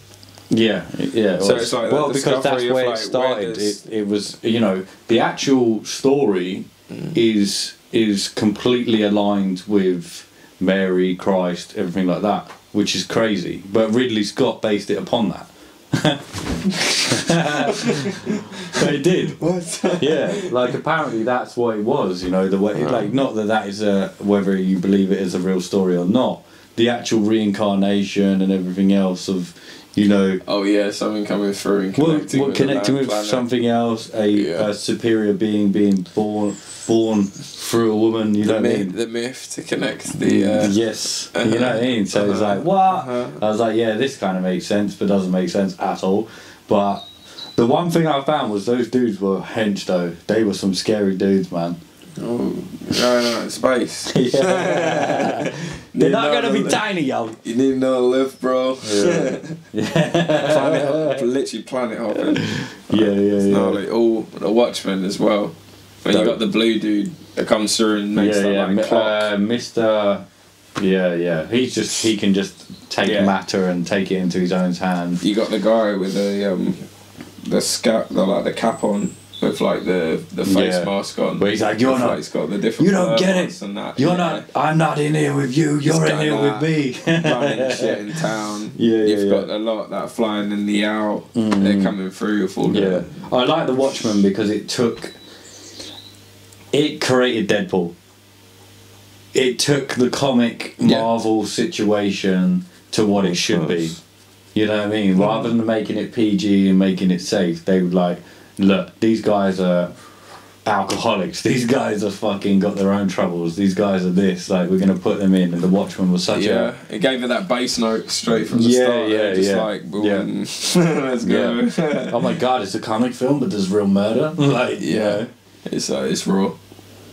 Yeah. So it's like well, because that's discovery of, where it like, started. It was, you know, the actual story is completely aligned with Mary, Christ, everything like that, which is crazy. But Ridley Scott based it upon that. They did. What? Yeah, like apparently that's what it was. You know, the way, like, not that is whether you believe it is a real story or not. The actual reincarnation and everything else of, you know. Oh yeah, something coming through and connecting with something else, a superior being born through a woman. You know what I mean? The myth to connect the. Yes, you know what I mean. So it's like what? I was like, yeah, this kind of makes sense, but doesn't make sense at all. But the one thing I found was those dudes were hench though. They were some scary dudes, man. Oh, no, space. Yeah. They're not gonna be tiny, yo. You need to know how to live, bro. Yeah. Literally planet hopping. Yeah. Like all the Watchmen as well. When you got the blue dude that comes through and makes that like clock. Mr. Yeah. He can just take matter and take it into his own hand. You got the guy with the cap on. With like the face mask on, where he's like, "You're not." He's got the different. You don't get it. And that. You're not. I'm not in here with you. You're in here with me. Running shit in town. You've got a lot that flying in the out. They're coming through with all the. I like the Watchmen because it created Deadpool. It took the comic Marvel situation to what it should be. You know what I mean? Rather than making it PG and making it safe, they would like. Look, these guys are alcoholics. These guys are fucking got their own troubles. These guys are this. Like, we're gonna put them in. And the Watchmen was such a. It gave it that bass note straight from the start. Like, boom. Let's go. Oh my god, it's a comic film, but there's real murder. Like, you know. It's raw.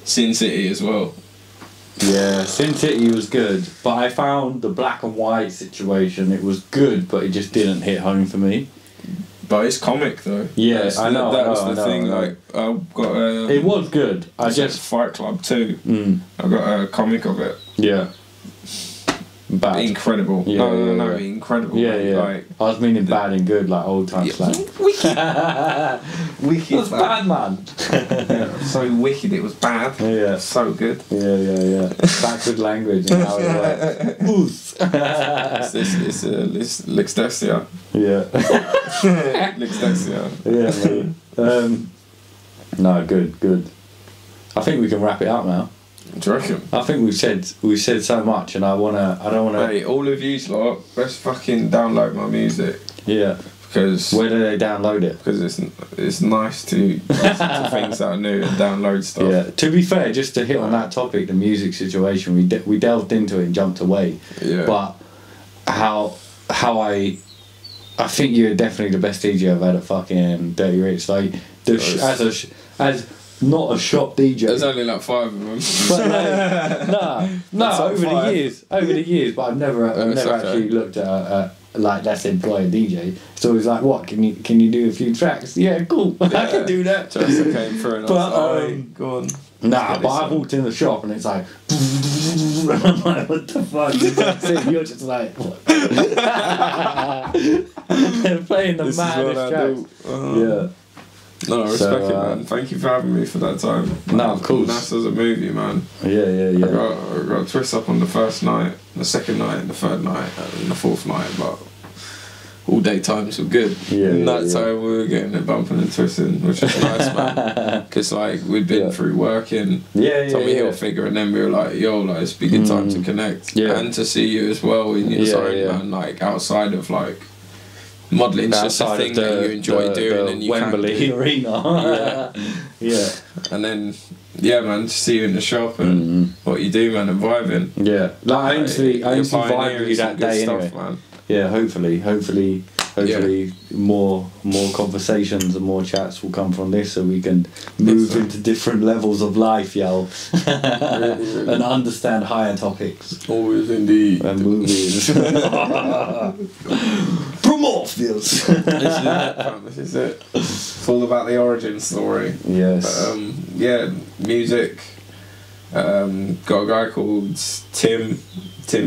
Sin City as well. Yeah, Sin City was good, but I found the black and white situation. It was good, but it just didn't hit home for me. But it's comic though. Yeah, I know. That was the thing. Like, I've got a. It was good. I just Fight Club 2. I got a comic of it. Yeah. Bad. Incredible. Yeah, no, incredible. Yeah. Like, I was meaning bad and good, like old times. Like. Wicked. Wicked. That's bad, man. So wicked. It was bad. Yeah. So good. Yeah. Backward language and how it works. It's Lixdexia. Yeah. Lixdexia. Yeah, man. No, good. I think we can wrap it up now. Do you reckon? I think we've said so much, and I don't wanna. Hey, all of you lot, let's fucking download my music. Yeah. Because where do they download it? Because it's nice to listen to things that are new and download stuff. Yeah. To be fair, just to hit on that topic, the music situation, we delved into it and jumped away. Yeah. But how I think you're definitely the best DJ I've had at fucking Dirty Rich. Like as not a shop DJ. There's only like 5 of them. But like, over the years, but I've never actually looked at like that's employ a DJ. So he's like, what can you do a few tracks? Yeah, cool. I can do that. Just came through and I was like, go on. Nah, but I walked in the shop and it's like, I'm like, what the fuck? That's it. You're just like, what? They're playing the maddest tracks. Yeah. No, I respect it, man. Thank you for having me for that time. No, of course. NASA's a movie, man. Yeah. I got twist up on the first night, the second night, the third night, and the fourth night, but all day times were good. Yeah. And that time we were getting it bumping and twisting, which was nice, man. Because like we'd been through working, Tommy Hilfiger, and then we were like, yo, like it's be a good time to connect and to see you as well in your zone, man. Like outside of like. Modeling's just a thing that you enjoy doing, and you Wembley Arena. Yeah. And then, man, to see you in the shop and what you do, man, and vibing. Yeah, like I instantly vibed with you that day anyway. Man. Yeah, hopefully hopefully more conversations and more chats will come from this, so we can move into different levels of life, y'all. Really. And understand higher topics. Always indeed. And movies. Prometheus. This is it. It's all about the origin story. Yes. But, yeah, music. Got a guy called Tim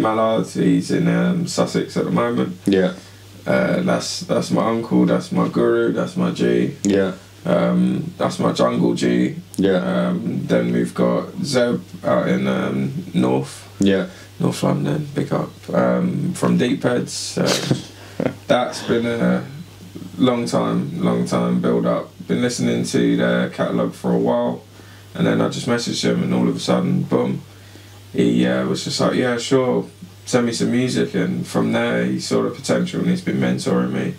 Mallard. He's in Sussex at the moment. Yeah. That's my uncle. That's my guru. That's my G. Yeah. That's my jungle G. Yeah. Then we've got Zeb out in North London. Big up from Deepheads. That's been a long time build up. Been listening to their catalogue for a while, and then I just messaged him, and all of a sudden, boom, he was just like, yeah, sure, send me some music, and from there he saw the potential, and he's been mentoring me.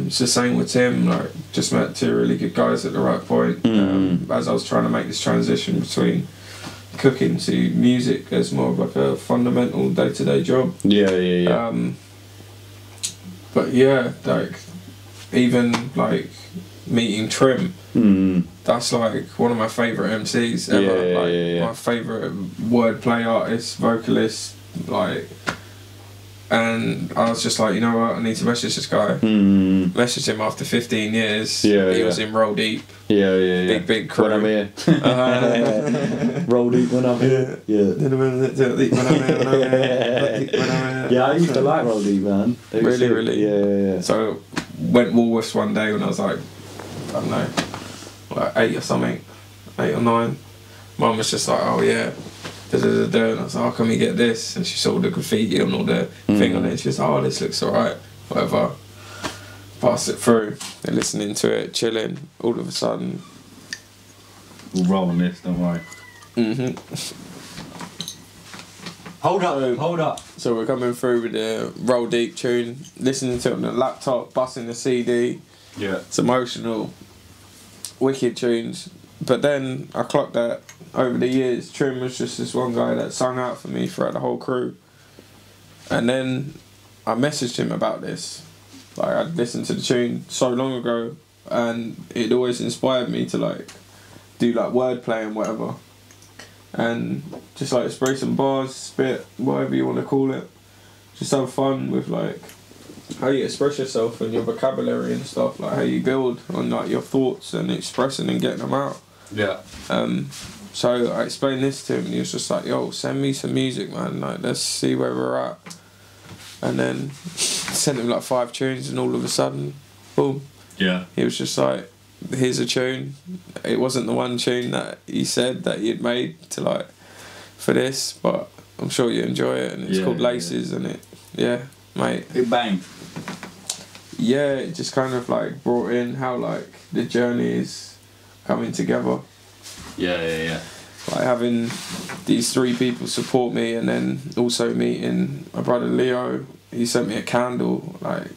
It's the same with Tim. Like, just met two really good guys at the right point. As I was trying to make this transition between cooking to music as more of like a fundamental day-to-day job. Yeah. But yeah, like, even like meeting Trim, that's like one of my favourite MCs ever. My favourite wordplay artist, vocalist, like. And I was just like, you know what, I need to message this guy. Messaged him after 15 years. He was in Roll Deep. Big crew. When I'm here. Roll Deep when I'm here. Yeah, I used to like Roll Deep, man. Really? Yeah. So, went Woolworths one day when I was like, I don't know, like 8 or something, 8 or 9. Mum was just like, oh yeah. And I was like, how come you get this? And she saw the graffiti and all the thing on it. She was like, oh, this looks alright. Whatever. Passed it through. They're listening to it, chilling. All of a sudden. We'll roll on this, don't worry. Hold up. So we're coming through with the Roll Deep tune, listening to it on the laptop, busting the CD. Yeah. It's emotional. Wicked tunes. But then I clocked that over the years, Trim was just this one guy that sung out for me throughout the whole crew. And then I messaged him about this. Like, I'd listened to the tune so long ago, and it always inspired me to like do like wordplay and whatever. And just like spray some bars, spit, whatever you want to call it. Just have fun with like how you express yourself and your vocabulary and stuff, like how you build on like your thoughts and expressing and getting them out. Yeah. So I explained this to him, and he was just like, yo, send me some music, man, like, let's see where we're at. And then sent him like 5 tunes, and all of a sudden, boom. Yeah. He was just like, here's a tune. It wasn't the one tune that he said that he had made to like, for this, but I'm sure you enjoy it, and it's called Laces, and it, mate. It banged. Yeah, it just kind of like brought in how like the journey is coming together. Yeah. Like having these 3 people support me, and then also meeting my brother Leo. He sent me a candle, like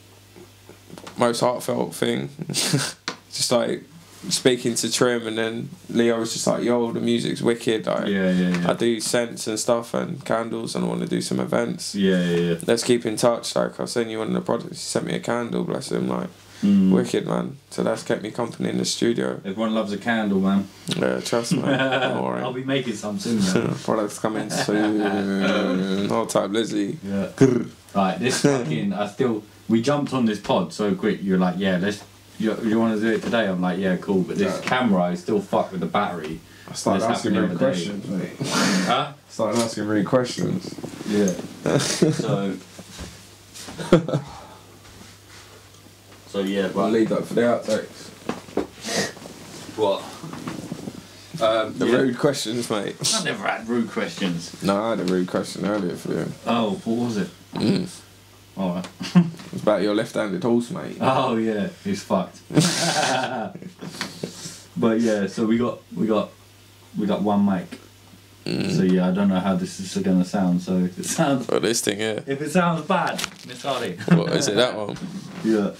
most heartfelt thing. Just like speaking to Trim, and then Leo was just like, yo, the music's wicked. Like, I do scents and stuff and candles, and I want to do some events. Yeah. Let's keep in touch. Like, I'll send you one of the products. He sent me a candle, bless him. Like, wicked, man. So that's kept me company in the studio. Everyone loves a candle, man. Yeah, trust me. I'll be making some soon, man. Products coming soon. Hold type Lizzie. Yeah. Right, this fucking, we jumped on this pod so quick. You're like, yeah, you want to do it today? I'm like, yeah, cool. But this camera is still fucked with the battery. I started asking really questions, mate. Huh? Started asking really questions. Yeah. So yeah, I'll leave that for the outtakes. What? The rude questions, mate. I never had rude questions. No, I had a rude question earlier for you. Oh, what was it? Alright. It was about your left-handed horse, mate. Oh yeah, he's fucked. But yeah, so we got one mic. So yeah, I don't know how this is gonna sound. So if it sounds, this thing here. If it sounds bad, Miss Hardy. What is it? That one? Yeah.